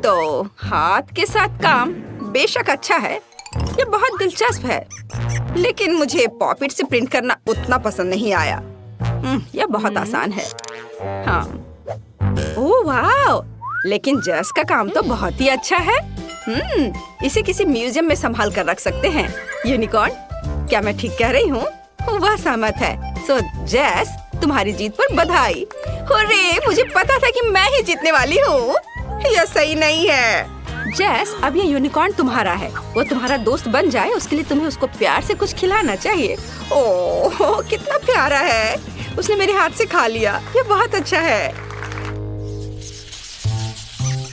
तो हाथ के साथ काम बेशक अच्छा है, ये बहुत दिलचस्प है, लेकिन मुझे पॉपिट से प्रिंट करना उतना पसंद नहीं आया। यह बहुत आसान है। हाँ, ओह वाह, लेकिन जस का काम तो बहुत ही अच्छा है। इसे किसी म्यूजियम में संभाल कर रख सकते हैं। यूनिकॉर्न, क्या मैं ठीक कह रही हूँ? वह सहमत है। सो जेस, तुम्हारी जीत पर बधाई। अरे, मुझे पता था कि मैं ही जीतने वाली हूँ। यह सही नहीं है। जेस, अब ये यूनिकॉर्न तुम्हारा है। वो तुम्हारा दोस्त बन जाए, उसके लिए तुम्हें उसको प्यार से कुछ खिलाना चाहिए। ओह, कितना प्यारा है। उसने मेरे हाथ से खा लिया। ये बहुत अच्छा है।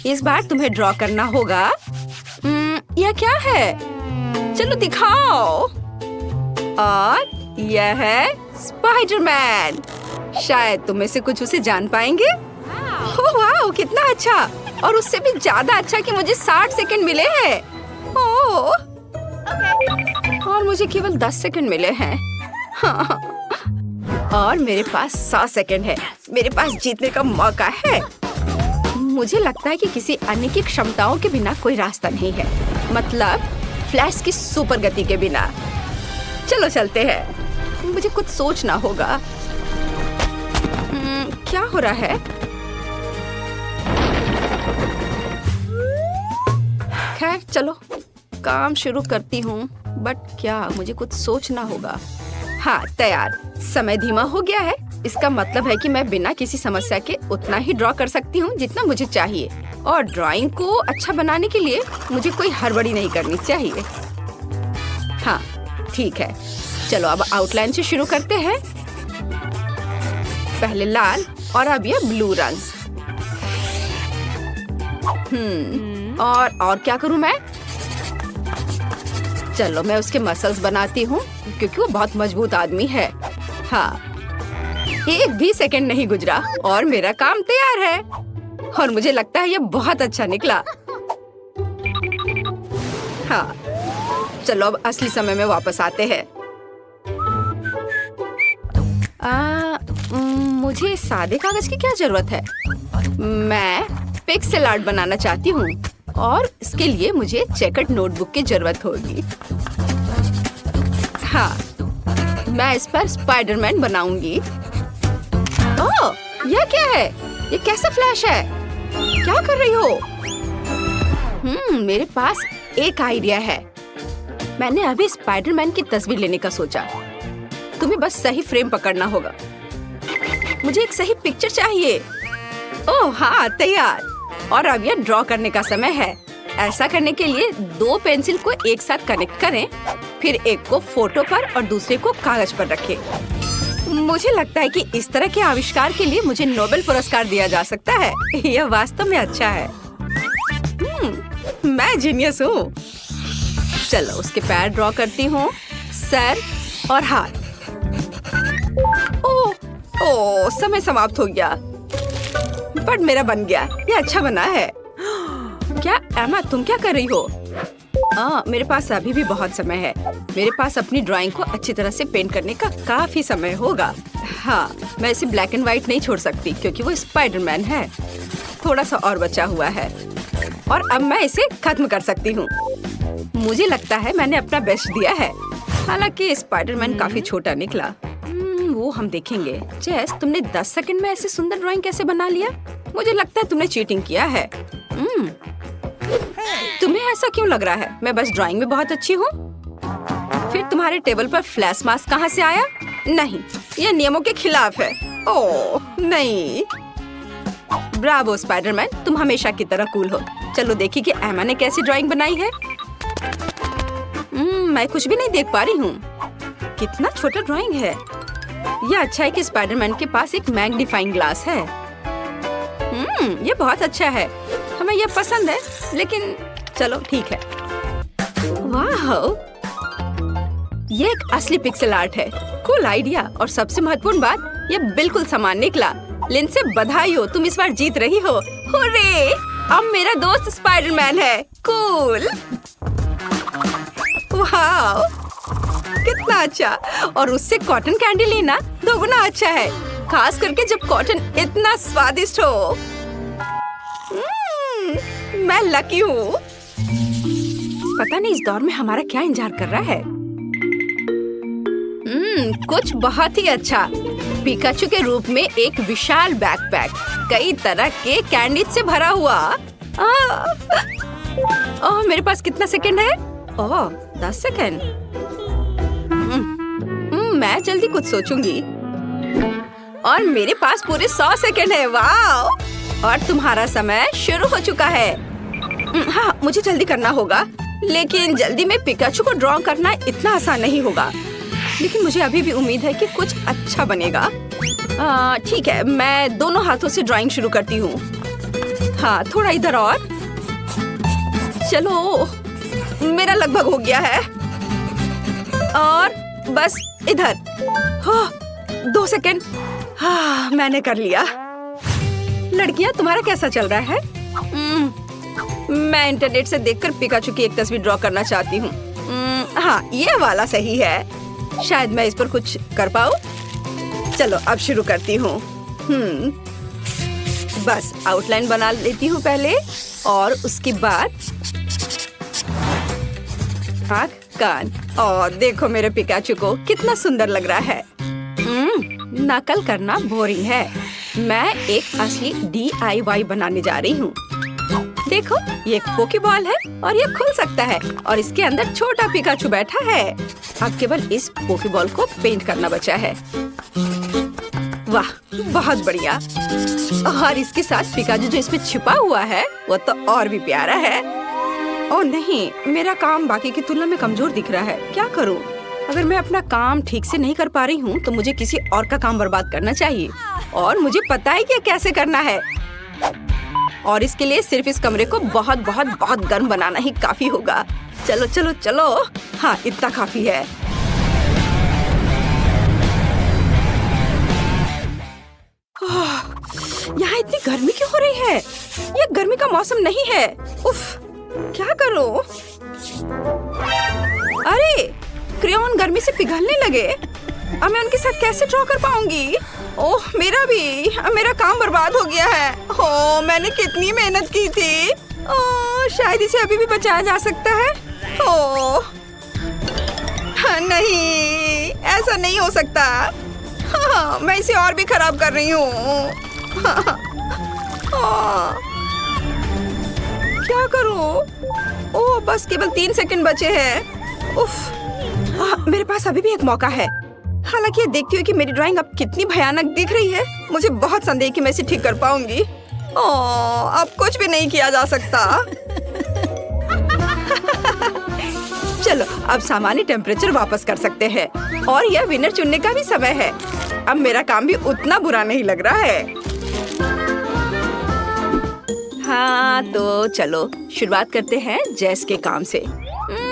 इस बार तुम्हें ड्रॉ करना होगा। यह क्या है? चलो दिखाओ। और यह है स्पाइडरमैन। शायद तुम में से कुछ उसे जान पाएंगे। ओह वाह, कितना अच्छा। और उससे भी ज्यादा अच्छा कि मुझे 60 सेकंड मिले हैं। ओह, और मुझे केवल 10 सेकंड मिले हैं। हाँ। और मेरे पास 100 सेकंड है। मेरे पास जीतने का मौका है। मुझे लगता है कि किसी अन्य की क्षमताओं के बिना कोई रास्ता नहीं है, मतलब फ्लैश की सुपर गति के बिना। चलो चलते हैं। मुझे कुछ सोचना होगा। क्या हो रहा है? खैर चलो, काम शुरू करती हूँ। बट क्या, मुझे कुछ सोचना होगा। हाँ, तैयार। समय धीमा हो गया है। इसका मतलब है कि मैं बिना किसी समस्या के उतना ही ड्रॉ कर सकती हूँ जितना मुझे चाहिए। और ड्राइंग को अच्छा बनाने के लिए मुझे कोई हड़बड़ी नहीं करनी चाहिए। हाँ, ठीक है। चलो अब आउटलाइन से शुरू करते हैं। पहले लाल और अब ये ब्लू रंग। और क्या करूं मैं? चलो मैं उसके मसल्स बनाती हूँ, क्योंकि वो बहुत मजबूत आदमी है। हाँ, एक भी सेकंड नहीं गुजरा और मेरा काम तैयार है। और मुझे लगता है ये बहुत अच्छा निकला। हाँ, चलो अब असली समय में वापस आते हैं। मुझे सादे कागज की क्या जरूरत है? मैं पिक्सेल आर्ट बनाना चाहती हूँ और इसके लिए मुझे चेकर्ड नोटबुक की जरूरत होगी। हाँ, मैं इस पर स्पाइडरमैन बनाऊंगी। ओह, यह क्या है? ये कैसा फ्लैश है? क्या कर रही हो? मेरे पास एक आइडिया है। मैंने अभी स्पाइडरमैन की तस्वीर लेने का सोचा। तुम्हें बस सही फ्रेम पकड़ना होगा। मुझे एक सही पिक्चर चाहिए। ओह हाँ, तैयार। और अब यह ड्रॉ करने का समय है। ऐसा करने के लिए 2 पेंसिल को एक साथ कनेक्ट करें, फिर एक को फोटो पर और दूसरे को कागज पर रखें। मुझे लगता है कि इस तरह के आविष्कार के लिए मुझे नोबेल पुरस्कार दिया जा सकता है। यह वास्तव में अच्छा है। मैं जीनियस हूँ। चलो उसके पैर ड्रॉ करती हूँ, सर और हाथ। ओह, समय समाप्त हो गया। बट मेरा बन गया। ये अच्छा बना है। क्या एमा, तुम क्या कर रही हो? मेरे पास अभी भी बहुत समय है। मेरे पास अपनी ड्राइंग को अच्छी तरह से पेंट करने का काफी समय होगा। हाँ, मैं इसे ब्लैक एंड व्हाइट नहीं छोड़ सकती क्योंकि वो स्पाइडरमैन है। थोड़ा सा और बचा हुआ है और अब मैं इसे खत्म कर सकती हूँ। मुझे लगता है मैंने अपना बेस्ट दिया है। हालांकि स्पाइडरमैन काफी छोटा निकला। वो हम देखेंगे। जेस, तुमने 10 सेकंड में ऐसी सुंदर ड्राइंग कैसे बना लिया? मुझे लगता है तुमने चीटिंग किया है। तुम्हें ऐसा क्यों लग रहा है? मैं बस ड्राइंग में बहुत अच्छी हूँ। फिर तुम्हारे टेबल पर फ्लैश मास्क कहाँ से आया? नहीं, ये नियमों के खिलाफ है। ओह नहीं। ब्रावो स्पाइडरमैन, तुम हमेशा की तरह कूल हो। चलो देखिए कि एमा ने कैसी ड्राइंग बनाई है। मैं कुछ भी नहीं देख पा रही हूँ। कितना छोटा ड्राइंग है। यह अच्छा है कि स्पाइडरमैन के पास एक मैग्नीफाइंग ग्लास है। ये बहुत अच्छा है। हमें यह पसंद है, लेकिन चलो ठीक है। वाह, ये एक असली पिक्सेल आर्ट है। Cool idea. और सबसे महत्वपूर्ण बात, ये बिल्कुल समान निकला। लिंडसे बधाई हो, तुम इस बार जीत रही हो। हुर्रे! अब मेरा दोस्त स्पाइडरमैन है। कूल। वाह, कितना अच्छा। और उससे कॉटन कैंडी लेना दोगुना अच्छा है, खास करके जब कॉटन इतना स्वादिष्ट हो। मैं लकी हूँ। पता नहीं इस दौर में हमारा क्या इंतजार कर रहा है। कुछ बहुत ही अच्छा। पिकाचू के रूप में एक विशाल बैकपैक, कई तरह के कैंडी से भरा हुआ। मेरे पास कितना सेकंड है? 10 सेकंड। मैं जल्दी कुछ सोचूंगी। और मेरे पास पूरे 100 सेकंड है। वाह! और तुम्हारा समय शुरू हो चुका है। हाँ, मुझे जल्दी करना होगा, लेकिन जल्दी में पिकाचू को ड्रॉ करना इतना आसान नहीं होगा। लेकिन मुझे अभी भी उम्मीद है कि कुछ अच्छा बनेगा। ठीक है, मैं दोनों हाथों से ड्राइंग शुरू करती हूँ। हाँ, थोड़ा इधर और। चलो, मेरा लगभग हो गया है। और बस इधर। 2 सेकंड। हाँ, मैंने कर लिया। लड़कियाँ, तुम्हारा कैसा चल रहा है? मैं इंटरनेट से देखकर पिकाचू की एक तस्वीर ड्रॉ करना चाहती हूँ। हाँ, ये वाला सही है। शायद मैं इस पर कुछ कर पाऊँ। चलो अब शुरू करती हूँ। बस आउटलाइन बना लेती हूँ पहले, और उसके बाद आँख, कान। और देखो मेरे पिकाचू को कितना सुंदर लग रहा है। नकल करना बोरिंग है। मैं एक असली DIY बनाने जा रही हूँ। देखो, ये एक पोकेबॉल है और ये खुल सकता है, और इसके अंदर छोटा पिकाचू बैठा है। अब केवल इस पोकेबॉल को पेंट करना बचा है। वाह, बहुत बढ़िया। और इसके साथ पिकाचू जो इसमें छिपा हुआ है वो तो और भी प्यारा है। ओह नहीं, मेरा काम बाकी की तुलना में कमजोर दिख रहा है। क्या करूं? अगर मैं अपना काम ठीक से नहीं कर पा रही हूँ तो मुझे किसी और का काम बर्बाद करना चाहिए, और मुझे पता है कि कैसे करना है। और इसके लिए सिर्फ इस कमरे को बहुत बहुत बहुत गर्म बनाना ही काफी होगा। चलो चलो चलो। हाँ, इतना काफी है। यहाँ इतनी गर्मी क्यों हो रही है? ये गर्मी का मौसम नहीं है। उफ, क्या करूं? अरे, क्रेयॉन गर्मी से पिघलने लगे। अब मैं उनके साथ कैसे ड्रॉ कर पाऊंगी? ओह, मेरा काम बर्बाद हो गया है। ओह, मैंने कितनी मेहनत की थी। ओह, शायद इसे अभी भी बचाया जा सकता है। ओह नहीं, ऐसा नहीं हो सकता। हाँ, मैं इसे और भी खराब कर रही हूँ। क्या करूँ? ओह, बस केवल 3 सेकंड बचे हैं। उफ, मेरे पास अभी भी एक मौका है। हालांकि ये देखती हूँ कि मेरी ड्राइंग अब कितनी भयानक दिख रही है। मुझे बहुत संदेह कि मैं इसे ठीक कर पाऊंगी। ओह, अब कुछ भी नहीं किया जा सकता। चलो, अब सामान्य टेम्परेचर वापस कर सकते हैं, और यह विनर चुनने का भी समय है। अब मेरा काम भी उतना बुरा नहीं लग रहा है। हाँ, तो चलो शुरुआत करते हैं जेस के काम से।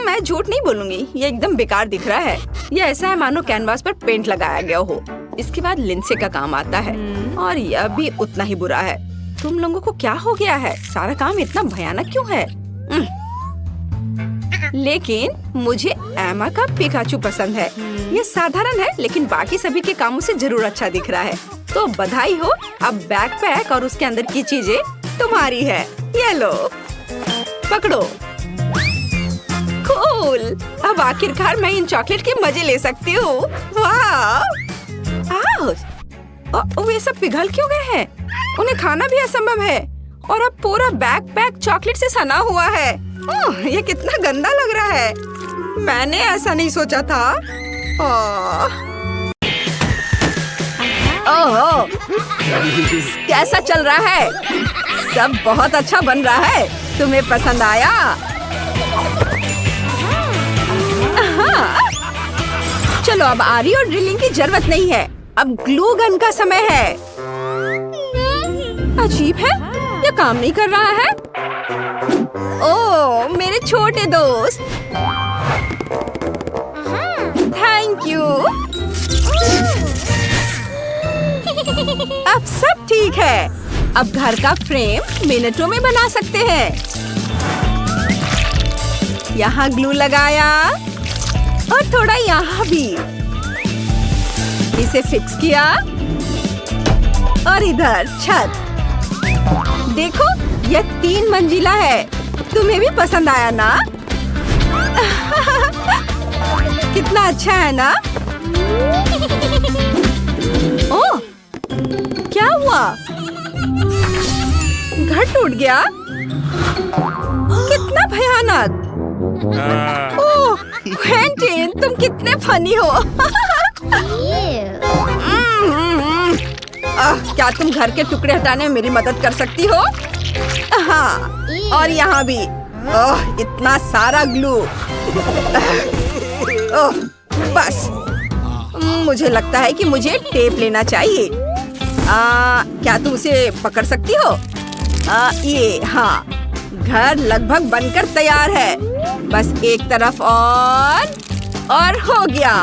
मैं झूठ नहीं बोलूंगी, ये एकदम बेकार दिख रहा है। ये ऐसा है मानो कैनवास पर पेंट लगाया गया हो। इसके बाद लिंडसे का काम आता है, और यह भी उतना ही बुरा है। तुम लोगों को क्या हो गया है? सारा काम इतना भयानक क्यों है? लेकिन मुझे एमा का पिकाचू पसंद है। ये साधारण है, लेकिन बाकी सभी के कामों से जरूर अच्छा दिख रहा है। तो बधाई हो, अब बैकपैक और उसके अंदर की चीजें तुम्हारी है। ये लो, पकड़ो। कूल, अब आखिरकार मैं इन चॉकलेट के मजे ले सकती हूँ। वाह! वे सब पिघल क्यों गए हैं? उन्हें खाना भी असंभव है। और अब पूरा बैकपैक चॉकलेट से सना हुआ है। ये कितना गंदा लग रहा है। मैंने ऐसा नहीं सोचा था। ओह, कैसा चल रहा है? सब बहुत अच्छा बन रहा है। तुम्हें पसंद आया? हाँ। चलो अब आरी और ड्रिलिंग की जरूरत नहीं है। अब ग्लू गन का समय है। अजीब है, ये काम नहीं कर रहा है। ओह, मेरे छोटे दोस्त। Thank you. अब सब ठीक है। अब घर का फ्रेम मिनटों में बना सकते हैं। यहाँ ग्लू लगाया और थोड़ा यहाँ भी। इसे फिक्स किया और इधर छत। देखो, यह 3 मंजिला है। तुम्हें भी पसंद आया ना? कितना अच्छा है ना? ओह, क्या हुआ? घर टूट गया? कितना भयानक! ओह, क्वेंटिन, तुम कितने फनी हो। क्या तुम घर के टुकड़े हटाने में मेरी मदद कर सकती हो? हाँ, और यहाँ भी। ओह, इतना सारा ग्लू। ओह, बस। मुझे लगता है कि मुझे टेप लेना चाहिए। क्या तुम उसे पकड़ सकती हो? ये, हाँ, घर लगभग बनकर तैयार है। बस एक तरफ और हो गया।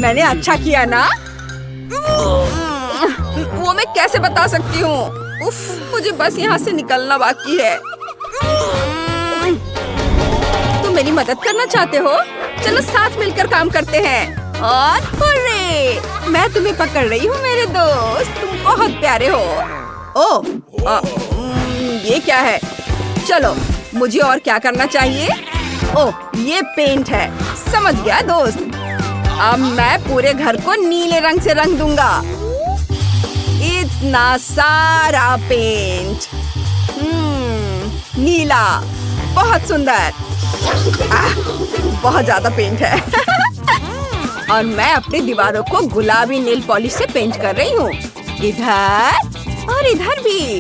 मैंने अच्छा किया ना? वो मैं कैसे बता सकती हूँ? उफ, मुझे बस यहाँ से निकलना बाकी है। तुम मेरी मदद करना चाहते हो? चलो साथ मिलकर काम करते हैं। और हुर्रे! मैं तुम्हें पकड़ रही हूँ मेरे दोस्त। तुम बहुत प्यारे हो। ओह, ये क्या है? चलो, मुझे और क्या करना चाहिए? ओह, ये पेंट है। समझ गया दोस्त। अब मैं पूरे घर को नीले रंग से रंग दूंगा। इतना सारा पेंट। नीला, बहुत सुंदर। बहुत ज्यादा पेंट है। और मैं अपनी दीवारों को गुलाबी नेल पॉलिश से पेंट कर रही हूँ। इधर और इधर भी,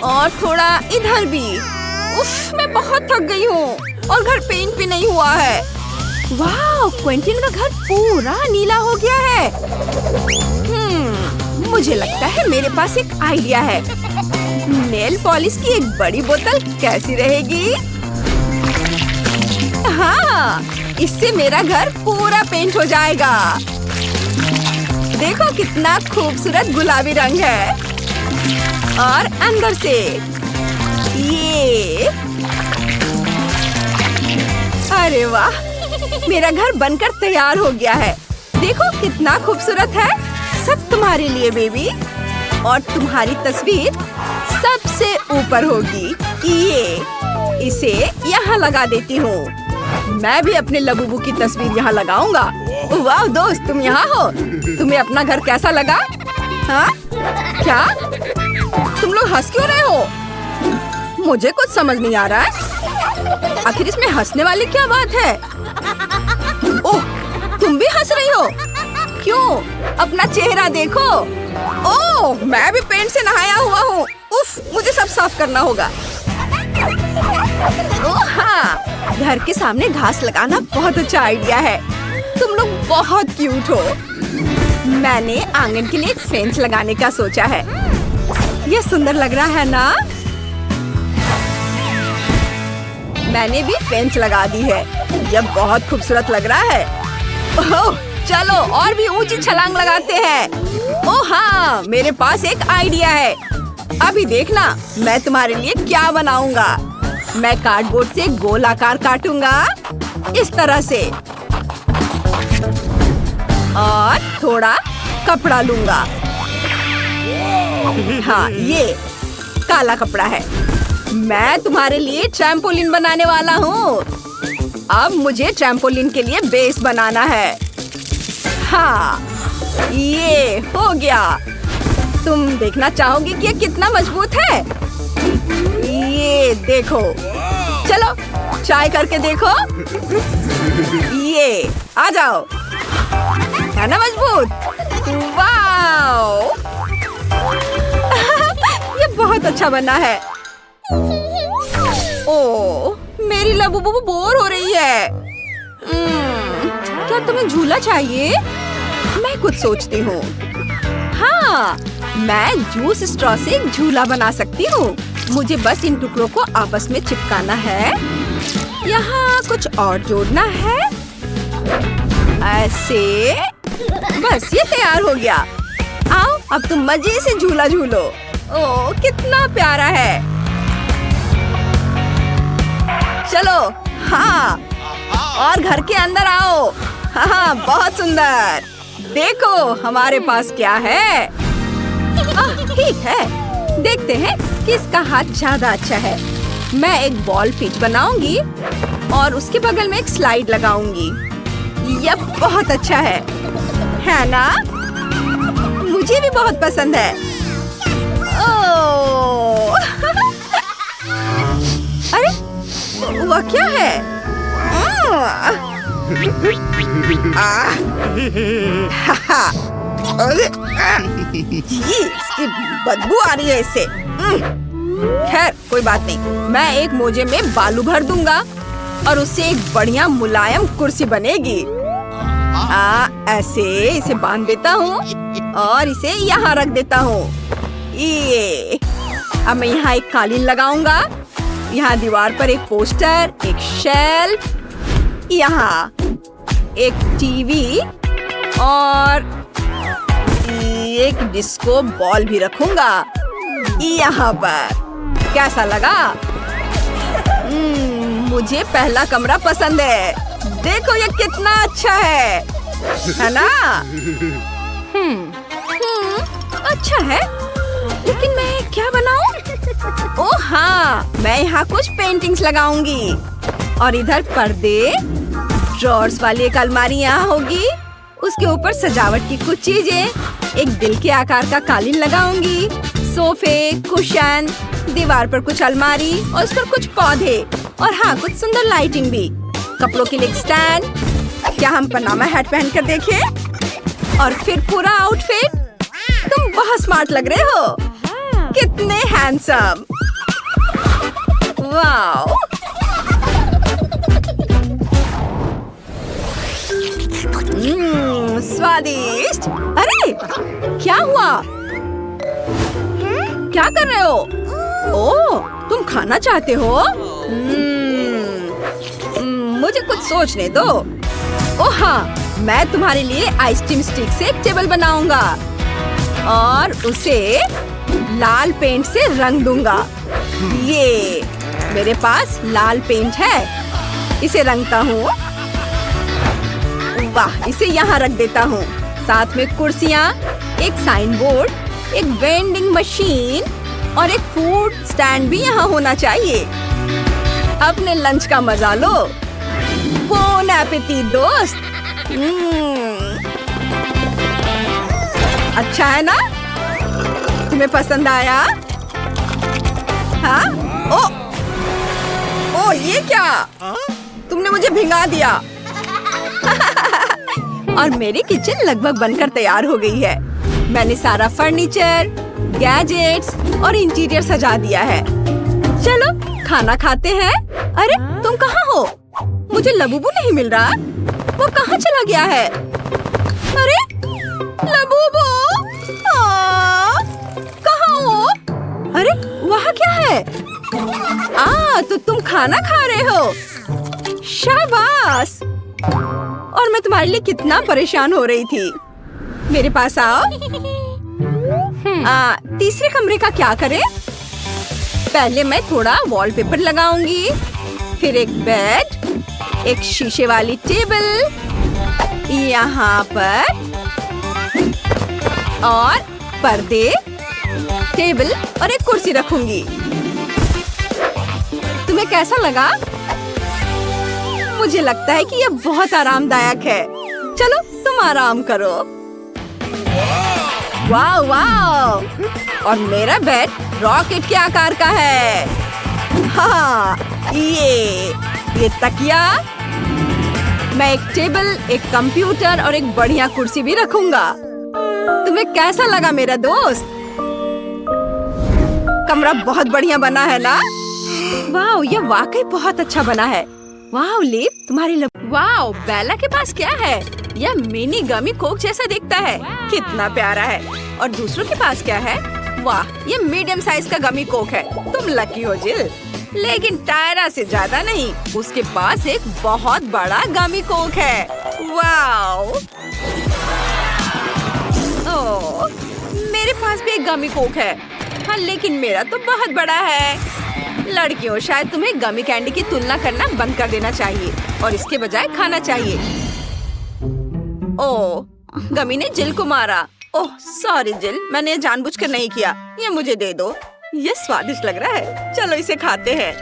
और थोड़ा इधर भी। उफ, मैं बहुत थक गई हूँ और घर पेंट भी नहीं हुआ है। वाह, क्वेंटिन का घर पूरा नीला हो गया है। मुझे लगता है मेरे पास एक आइडिया है। नेल पॉलिश की एक बड़ी बोतल कैसी रहेगी? हाँ, इससे मेरा घर पूरा पेंट हो जाएगा। देखो कितना खूबसूरत गुलाबी रंग है। और अंदर से ये, अरे वाह, मेरा घर बनकर तैयार हो गया है। देखो कितना खूबसूरत है। सब तुम्हारे लिए बेबी। और तुम्हारी तस्वीर सबसे ऊपर होगी। ये, इसे यहाँ लगा देती हूँ। मैं भी अपने लबूबू की तस्वीर यहाँ लगाऊंगा। वाह दोस्त, तुम यहाँ हो। तुम्हें अपना घर कैसा लगा? हाँ? क्या? तुम लोग हंस क्यों रहे हो? मुझे कुछ समझ नहीं आ रहा है। आखिर इसमें हंसने वाली क्या बात है? ओह, तुम भी हंस रही हो? क्यों? अपना चेहरा देखो। ओह, मैं भी पेंट से नहाया हुआ हूँ। उफ, मुझे सब साफ करना होगा। ओह हाँ, घर के सामने घास लगाना बहुत अच्छा आइडिया है। तुम लोग बहुत क्यूट हो। मैंने आंगन के लिए एक फेंस लगाने का सोचा है। यह सुंदर लग रहा है ना? मैंने भी फेंस लगा दी है। यह बहुत खूबसूरत लग रहा है। ओह, चलो और भी ऊंची छलांग लगाते हैं। ओह हाँ, मेरे पास एक आइडिया है। अभी देखना, मैं तुम्हारे लिए क्या बनाऊंगा। मैं कार्डबोर्ड से गोल आकार काटूंगा इस तरह से, और थोड़ा कपड़ा लूंगा। हाँ, ये काला कपड़ा है। मैं तुम्हारे लिए ट्रैम्पोलिन बनाने वाला हूँ। अब मुझे ट्रैम्पोलिन के लिए बेस बनाना है। हाँ, ये हो गया। तुम देखना चाहोगे कि ये कितना मजबूत है? ये देखो। चलो ट्राई करके देखो। ये, आ जाओ। है ना मजबूत? वाओ! ये बहुत अच्छा बना है। ओह, मेरी लबूबू बोर हो रही है। क्या तुम्हें झूला चाहिए? मैं कुछ सोचती हूँ। हाँ, मैं जूस स्ट्रॉ से एक झूला बना सकती हूँ। मुझे बस इन टुकड़ों को आपस में चिपकाना है। यहाँ कुछ और जोड़ना है। ऐसे बस ये तैयार हो गया। आओ, अब तुम मजे से झूला झूलो। ओह, कितना प्यारा है। चलो, हाँ, और घर के अंदर आओ। हाँ, बहुत सुंदर। देखो हमारे पास क्या है। ठीक है, देखते हैं किसका हाथ ज्यादा अच्छा है। मैं एक बॉल पिच बनाऊंगी और उसके बगल में एक स्लाइड लगाऊंगी। यह बहुत अच्छा है ना? मुझे भी बहुत पसंद है। ओह! अरे, वह क्या है? इसकी बदबू आ रही है इससे। खैर, कोई बात नहीं। मैं एक मोजे में बालू भर दूंगा और उससे एक बढ़िया मुलायम कुर्सी बनेगी। ऐसे इसे बांध देता हूँ और इसे यहाँ रख देता हूँ। ये अब मैं यहाँ एक कालीन लगाऊंगा। यहाँ दीवार पर एक पोस्टर, एक शेल्फ, यहाँ एक टीवी और एक डिस्को बॉल भी रखूंगा यहाँ पर। कैसा लगा? मुझे पहला कमरा पसंद है। देखो ये कितना अच्छा है ना? अच्छा है, लेकिन मैं क्या बनाऊं? ओह हाँ, मैं यहाँ कुछ पेंटिंग्स लगाऊंगी और इधर पर्दे, ड्रॉर्स वाली एक अलमारी यहाँ होगी। उसके ऊपर सजावट की कुछ चीजें, एक दिल के आकार का कालीन लगाऊंगी, सोफे, कुशन, दीवार पर कुछ अलमारी और उस पर कुछ पौधे और हाँ, कुछ सुंदर लाइटिंग भी। कपड़ों के लिए स्टैंड। क्या हम पनामा हैट पहन कर देखें? और फिर पूरा आउटफिट। तुम बहुत स्मार्ट लग रहे हो। कितने हैंडसम। वाओ! स्वादिष्ट। अरे, क्या हुआ? क्या कर रहे हो? ओह, तुम खाना चाहते हो? मुझे कुछ सोचने दो। ओह हाँ, मैं तुम्हारे लिए आइसक्रीम स्टिक से एक टेबल बनाऊंगा और उसे लाल पेंट से रंग दूंगा। ये मेरे पास लाल पेंट है, इसे रंगता हूँ। वाह, इसे यहाँ रख देता हूँ। साथ में कुर्सियाँ, एक साइन बोर्ड, एक वेंडिंग मशीन और एक फूड स्टैंड भी यहाँ होना चाहिए। अपने लंच का मजा लो। बोन एपेटी दोस्त। अच्छा है ना? तुम्हें पसंद आया? हाँ? ओ, ये क्या? तुमने मुझे भिंगा दिया। और मेरी किचन लगभग बनकर तैयार हो गई है। मैंने सारा फर्नीचर, गैजेट्स और इंटीरियर सजा दिया है। चलो खाना खाते हैं। अरे, तुम कहाँ हो? मुझे लबूबू नहीं मिल रहा। वो कहाँ चला गया है? अरे, लबूबू! कहाँ हो? अरे, वहाँ क्या है? तो तुम खाना खा रहे हो। शाबाश! और मैं तुम्हारे लिए कितना परेशान हो रही थी। मेरे पास आओ। तीसरे कमरे का क्या करें? पहले मैं थोड़ा वॉलपेपर लगाऊंगी, फिर एक बेड, एक शीशे वाली टेबल यहाँ पर और पर्दे, टेबल और एक कुर्सी रखूंगी। तुम्हें कैसा लगा? मुझे लगता है कि यह बहुत आरामदायक है। चलो तुम आराम करो। वाह वाह! और मेरा बेड रॉकेट के आकार का है। हाँ, ये तकिया। मैं एक टेबल, एक कंप्यूटर और एक बढ़िया कुर्सी भी रखूंगा। तुम्हें कैसा लगा मेरा दोस्त? कमरा बहुत बढ़िया बना है ना? वाह, ये वाकई बहुत अच्छा बना है। वाह लिप, तुम्हारी वाह, बेला के पास क्या है? यह मिनी गमी कोक जैसा दिखता है। कितना प्यारा है। और दूसरों के पास क्या है? वाह, ये मीडियम साइज का गमी कोक है। तुम लकी हो जिल। लेकिन टायरा से ज्यादा नहीं, उसके पास एक बहुत बड़ा गमी कोक है। वाओ! ओह, मेरे पास भी एक गमी कोक है। हाँ, लेकिन मेरा तो बहुत बड़ा है। लड़कियों, शायद तुम्हें गमी कैंडी की तुलना करना बंद कर देना चाहिए और इसके बजाय खाना चाहिए। ओह, गमी ने जिल को मारा। ओह सॉरी जिल, मैंने जानबूझकर नहीं किया। ये मुझे दे दो। ये स्वादिष्ट लग रहा है। चलो इसे खाते हैं।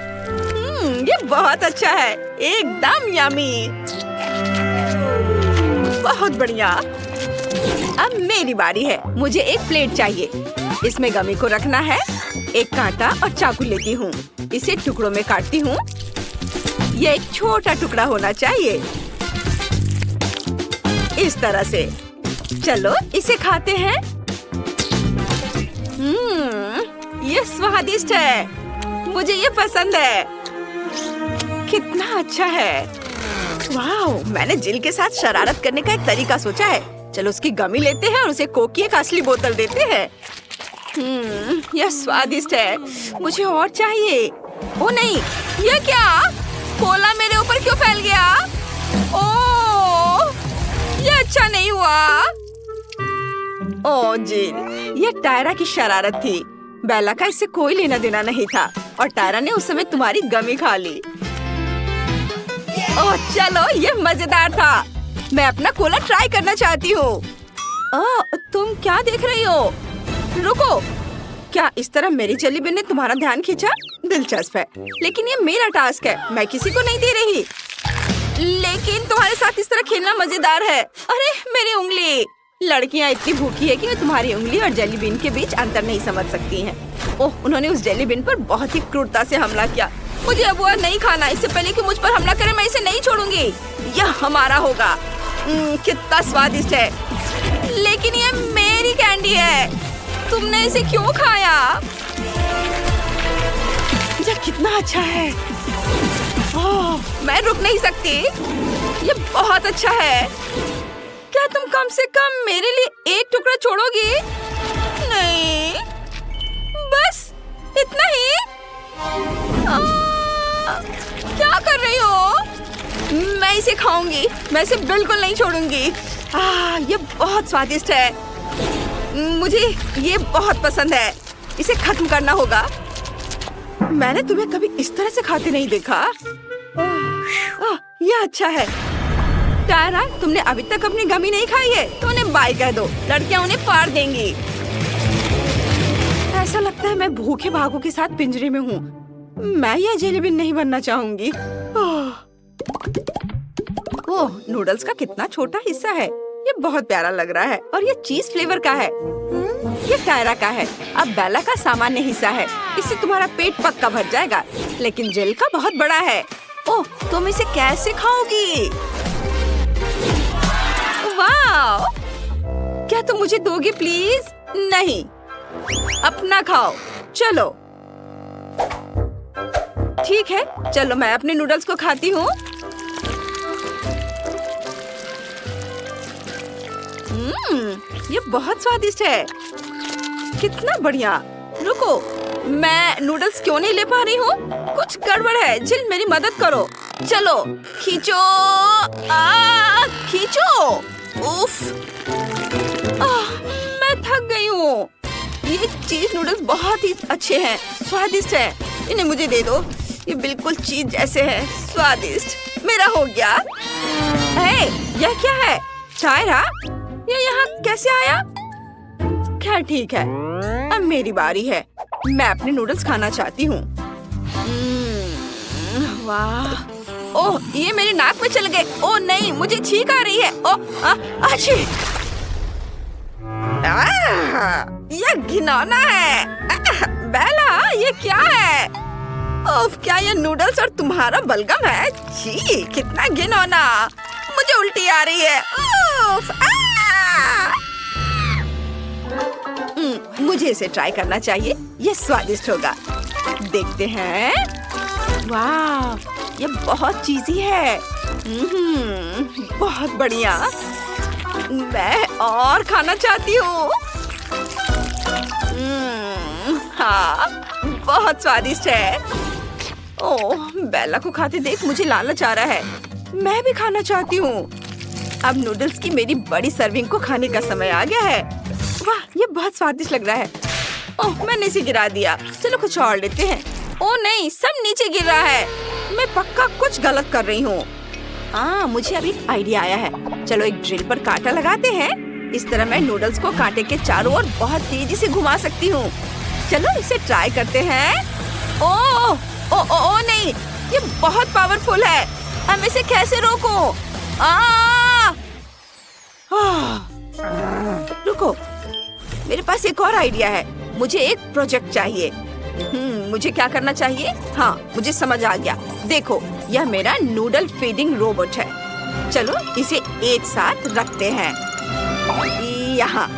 ये बहुत अच्छा है, एकदम यमी। बहुत बढ़िया। अब मेरी बारी है। मुझे एक प्लेट चाहिए। इसमें गमी को रखना है। एक कांटा और चाकू लेती हूँ। इसे टुकड़ों में काटती हूँ। ये एक छोटा टुकड़ा होना चाहिए, इस तरह से। चलो इसे खाते हैं। ये स्वादिष्ट है। मुझे ये पसंद है। कितना अच्छा है। वाह, मैंने जिल के साथ शरारत करने का एक तरीका सोचा है। चलो उसकी गमी लेते हैं और उसे कोक की एक असली बोतल देते हैं। यह स्वादिष्ट है। मुझे और चाहिए। ओ नहीं, यह क्या? कोला मेरे ऊपर क्यों फैल गया? ओह, यह अच्छा नहीं हुआ। ओह जिल, यह टायरा की शरारत थी। बेला का इससे कोई लेना देना नहीं था और टायरा ने उस समय तुम्हारी गमी खा ली। ओह चलो, यह मजेदार था। मैं अपना कोला ट्राई करना चाहती हूँ। तुम क्या देख रही हो? रुको, क्या इस तरह मेरी जेली बिन ने तुम्हारा ध्यान खींचा? दिलचस्प है, लेकिन ये मेरा टास्क है। मैं किसी को नहीं दे रही। लेकिन तुम्हारे साथ इस तरह खेलना मजेदार है। अरे मेरी उंगली! लड़कियां इतनी भूखी है कि वे तुम्हारी उंगली और जेली बिन के बीच अंतर नहीं समझ सकती हैं। ओह, उन्होंने उस जेली बिन पर बहुत ही क्रूरता से हमला किया। मुझे अब वह नहीं खाना। इससे पहले कि मुझ पर हमला करे, मैं इसे नहीं छोड़ूंगी। यह हमारा होगा। कितना स्वादिष्ट है। लेकिन ये मेरी कैंडी है। तुमने इसे क्यों खाया? यह कितना अच्छा है। ओह, मैं रुक नहीं सकती। ये बहुत अच्छा है। क्या तुम कम से कम मेरे लिए एक टुकड़ा छोड़ोगी? नहीं, बस इतना ही। क्या कर रही हो? मैं इसे खाऊंगी। मैं इसे बिल्कुल नहीं छोड़ूंगी। ये बहुत स्वादिष्ट है। मुझे ये बहुत पसंद है। इसे खत्म करना होगा। मैंने तुम्हें कभी इस तरह से खाते नहीं देखा। ये अच्छा है। टायरा, तुमने अभी तक अपनी गमी नहीं खाई है तो उन्हें बाय कह दो। लड़कियां उन्हें फाड़ देंगी। ऐसा लगता है मैं भूखे भागों के साथ पिंजरे में हूँ। मैं यह जेली बिन नहीं बनना चाहूंगी। ओह, नूडल्स का कितना छोटा हिस्सा है। ये बहुत प्यारा लग रहा है और ये चीज फ्लेवर का है। ये टायरा का है। अब बेला का सामान्य हिस्सा है। इससे तुम्हारा पेट पक्का भर जाएगा। लेकिन जेल का बहुत बड़ा है। ओह, तुम इसे कैसे खाओगी? वाह! क्या तुम मुझे दोगे प्लीज? नहीं, अपना खाओ। चलो ठीक है, चलो मैं अपने नूडल्स को खाती हूँ। ये बहुत स्वादिष्ट है। कितना बढ़िया। रुको, मैं नूडल्स क्यों नहीं ले पा रही हूँ? कुछ गड़बड़ है। जिल, मेरी मदद करो। चलो खींचो। खींचो। उफ, मैं थक गई हूँ। ये चीज नूडल्स बहुत ही अच्छे हैं, स्वादिष्ट है। इन्हें मुझे दे दो। ये बिल्कुल चीज जैसे है, स्वादिष्ट। मेरा हो गया। यह क्या है? टायरा, ये यहाँ कैसे आया? खैर ठीक है, अब मेरी बारी है। मैं अपने नूडल्स खाना चाहती हूँ। वाह! ओह, ये मेरे नाक में चल गए। ओह नहीं, मुझे छींक आ रही है। ओह, अच्छी। ये घिनौना है। बेला, ये क्या है? ओह, क्या ये नूडल्स और तुम्हारा बलगम है? छी, कितना घिनौना। मुझे उल्टी आ रही है। मुझे इसे ट्राई करना चाहिए। ये स्वादिष्ट होगा। देखते हैं। वाह, ये बहुत चीज़ी है। बहुत बढ़िया। मैं और खाना चाहती हूँ। हाँ, बहुत स्वादिष्ट है। ओह, बेला को खाते देख मुझे लालच आ रहा है। मैं भी खाना चाहती हूँ। अब नूडल्स की मेरी बड़ी सर्विंग को खाने का समय आ गया है। वाह, ये बहुत स्वादिष्ट लग रहा है। ओह, मैंने इसे गिरा दिया। चलो कुछ और लेते हैं। ओह नहीं, सब नीचे गिर रहा है। मैं पक्का कुछ गलत कर रही हूँ। मुझे अभी आइडिया आया है। चलो एक ड्रिल पर कांटा लगाते हैं। इस तरह मैं नूडल्स को कांटे के चारों ओर बहुत तेजी से घुमा सकती हूँ। चलो इसे ट्राई करते हैं। ओह ओह ओह नहीं, ये बहुत पावरफुल है। हम इसे कैसे रोकूं? रुको, मेरे पास एक और आइडिया है। मुझे एक प्रोजेक्ट चाहिए। मुझे क्या करना चाहिए? हाँ, मुझे समझ आ गया। देखो, यह मेरा नूडल फीडिंग रोबोट है। चलो इसे एक साथ रखते हैं। यहाँ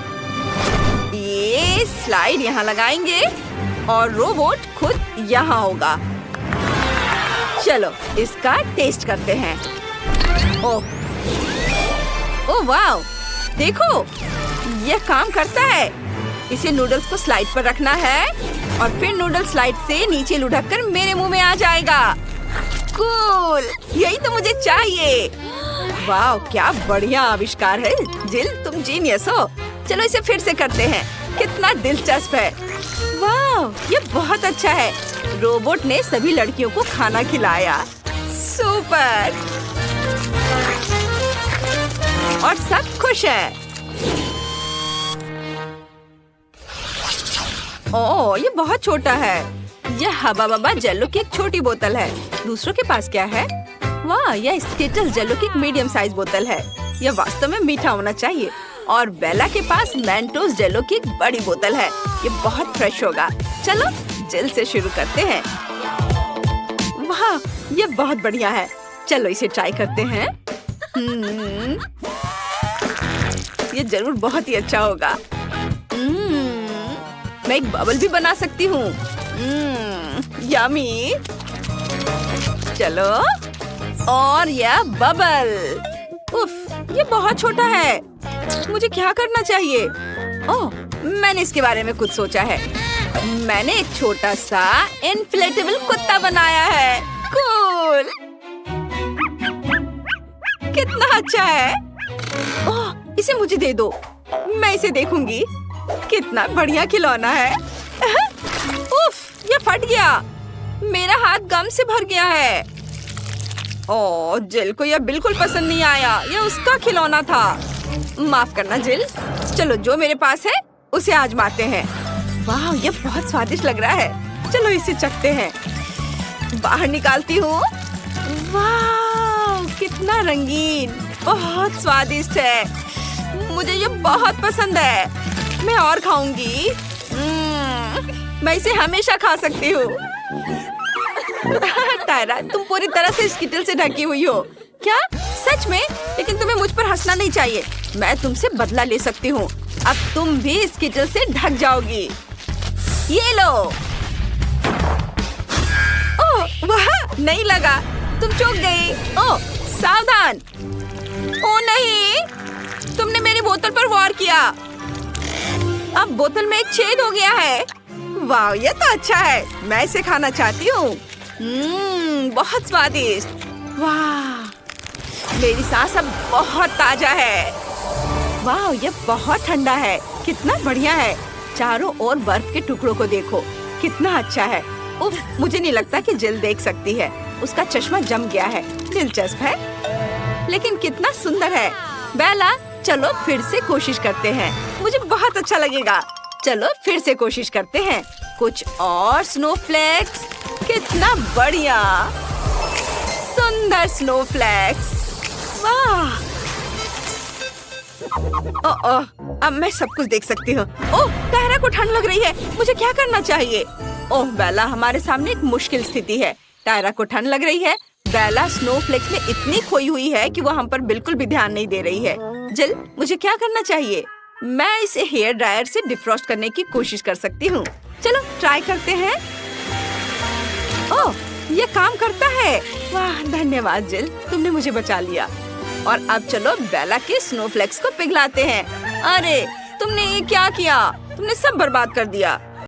ये स्लाइड यहाँ लगाएंगे और रोबोट खुद यहाँ होगा। चलो इसका टेस्ट करते हैं। ओह वाह, देखो यह काम करता है। इसे नूडल्स को स्लाइड पर रखना है और फिर नूडल स्लाइड से नीचे लुढ़क कर मेरे मुंह में आ जाएगा। कूल, यही तो मुझे चाहिए। वाह, क्या बढ़िया आविष्कार है। जिल, तुम जीनियस हो। चलो इसे फिर से करते हैं। कितना दिलचस्प है। वाह, ये बहुत अच्छा है। रोबोट ने सभी लड़कियों को खाना खिलाया। सुपर। और सब खुश हैं। ओह, ये बहुत छोटा है। यह हबा बबा जेलो की एक छोटी बोतल है। दूसरों के पास क्या है? वाह, यह स्किटल्स जेलो की एक मीडियम साइज बोतल है। यह वास्तव में मीठा होना चाहिए। और बेला के पास मेंटोस जेलो की एक बड़ी बोतल है। ये बहुत फ्रेश होगा। चलो जेल से शुरू करते हैं। वाह, ये बहुत बढ़िया है। चलो इसे ट्राई करते हैं। ये जरूर बहुत ही अच्छा होगा। मैं एक बबल भी बना सकती हूँ। यम्मी। चलो, और यह बबल। उफ, ये बहुत छोटा है। मुझे क्या करना चाहिए? ओह, मैंने इसके बारे में कुछ सोचा है। मैंने एक छोटा सा इन्फ्लेटेबल कुत्ता बनाया है। कूल, कितना अच्छा है। ओह, इसे मुझे दे दो। मैं इसे देखूंगी। कितना बढ़िया खिलौना है। उफ, ये फट गया। मेरा हाथ गम से भर गया है। ओह, जिल को यह बिल्कुल पसंद नहीं आया। यह उसका खिलौना था। माफ करना जिल। चलो जो मेरे पास है उसे आजमाते हैं। वाह, ये बहुत स्वादिष्ट लग रहा है। चलो इसे चखते हैं। बाहर निकालती हूँ। वाह, कितना रंगीन। बहुत स्वादिष्ट है। मुझे ये बहुत पसंद है। मैं और खाऊंगी। मैं इसे हमेशा खा सकती हूँ। टायरा, तुम पूरी तरह से स्किटल से ढकी हुई हो। क्या? सच में? लेकिन तुम्हें मुझ पर हंसना नहीं चाहिए। मैं तुमसे बदला ले सकती हूँ। अब तुम भी स्किटल से ढक जाओगी। ये लो। ओह वाह, नहीं लगा। तुम चूक गई। ओह सावधान। ओह नहीं, तुमने मेरी बोतल पर वार किया। अब बोतल में एक छेद हो गया है। वाह, ये तो अच्छा है। मैं इसे खाना चाहती हूँ। बहुत स्वादिष्ट। वाह, मेरी सांस अब बहुत ताजा है। वाह, ये बहुत ठंडा है। कितना बढ़िया है। चारों ओर बर्फ के टुकड़ों को देखो, कितना अच्छा है। उफ, मुझे नहीं लगता कि जिल देख सकती है। उसका चश्मा जम गया है। दिलचस्प है, लेकिन कितना सुंदर है। बेला, चलो फिर से कोशिश करते हैं। मुझे बहुत अच्छा लगेगा। चलो फिर से कोशिश करते हैं। कुछ और स्नोफ्लेक्स। कितना बढ़िया, सुंदर स्नोफ्लेक्स। वाह। ओह, अब मैं सब कुछ देख सकती हूँ। ओह, टायरा को ठंड लग रही है। मुझे क्या करना चाहिए? ओह बेला, हमारे सामने एक मुश्किल स्थिति है। टायरा को ठंड लग रही है। बेला स्नोफ्लेक्स में इतनी खोई हुई है कि वो हम पर बिल्कुल भी ध्यान नहीं दे रही है। जिल, मुझे क्या करना चाहिए? मैं इसे हेयर ड्रायर से डिफ्रॉस्ट करने की कोशिश कर सकती हूँ। चलो ट्राई करते हैं। ओह, ये काम करता है। वाह, धन्यवाद जिल, तुमने मुझे बचा लिया। और अब चलो बेला के स्नोफ्लेक्स को पिघलाते हैं। अरे, तुमने ये क्या किया? तुमने सब बर्बाद कर दिया।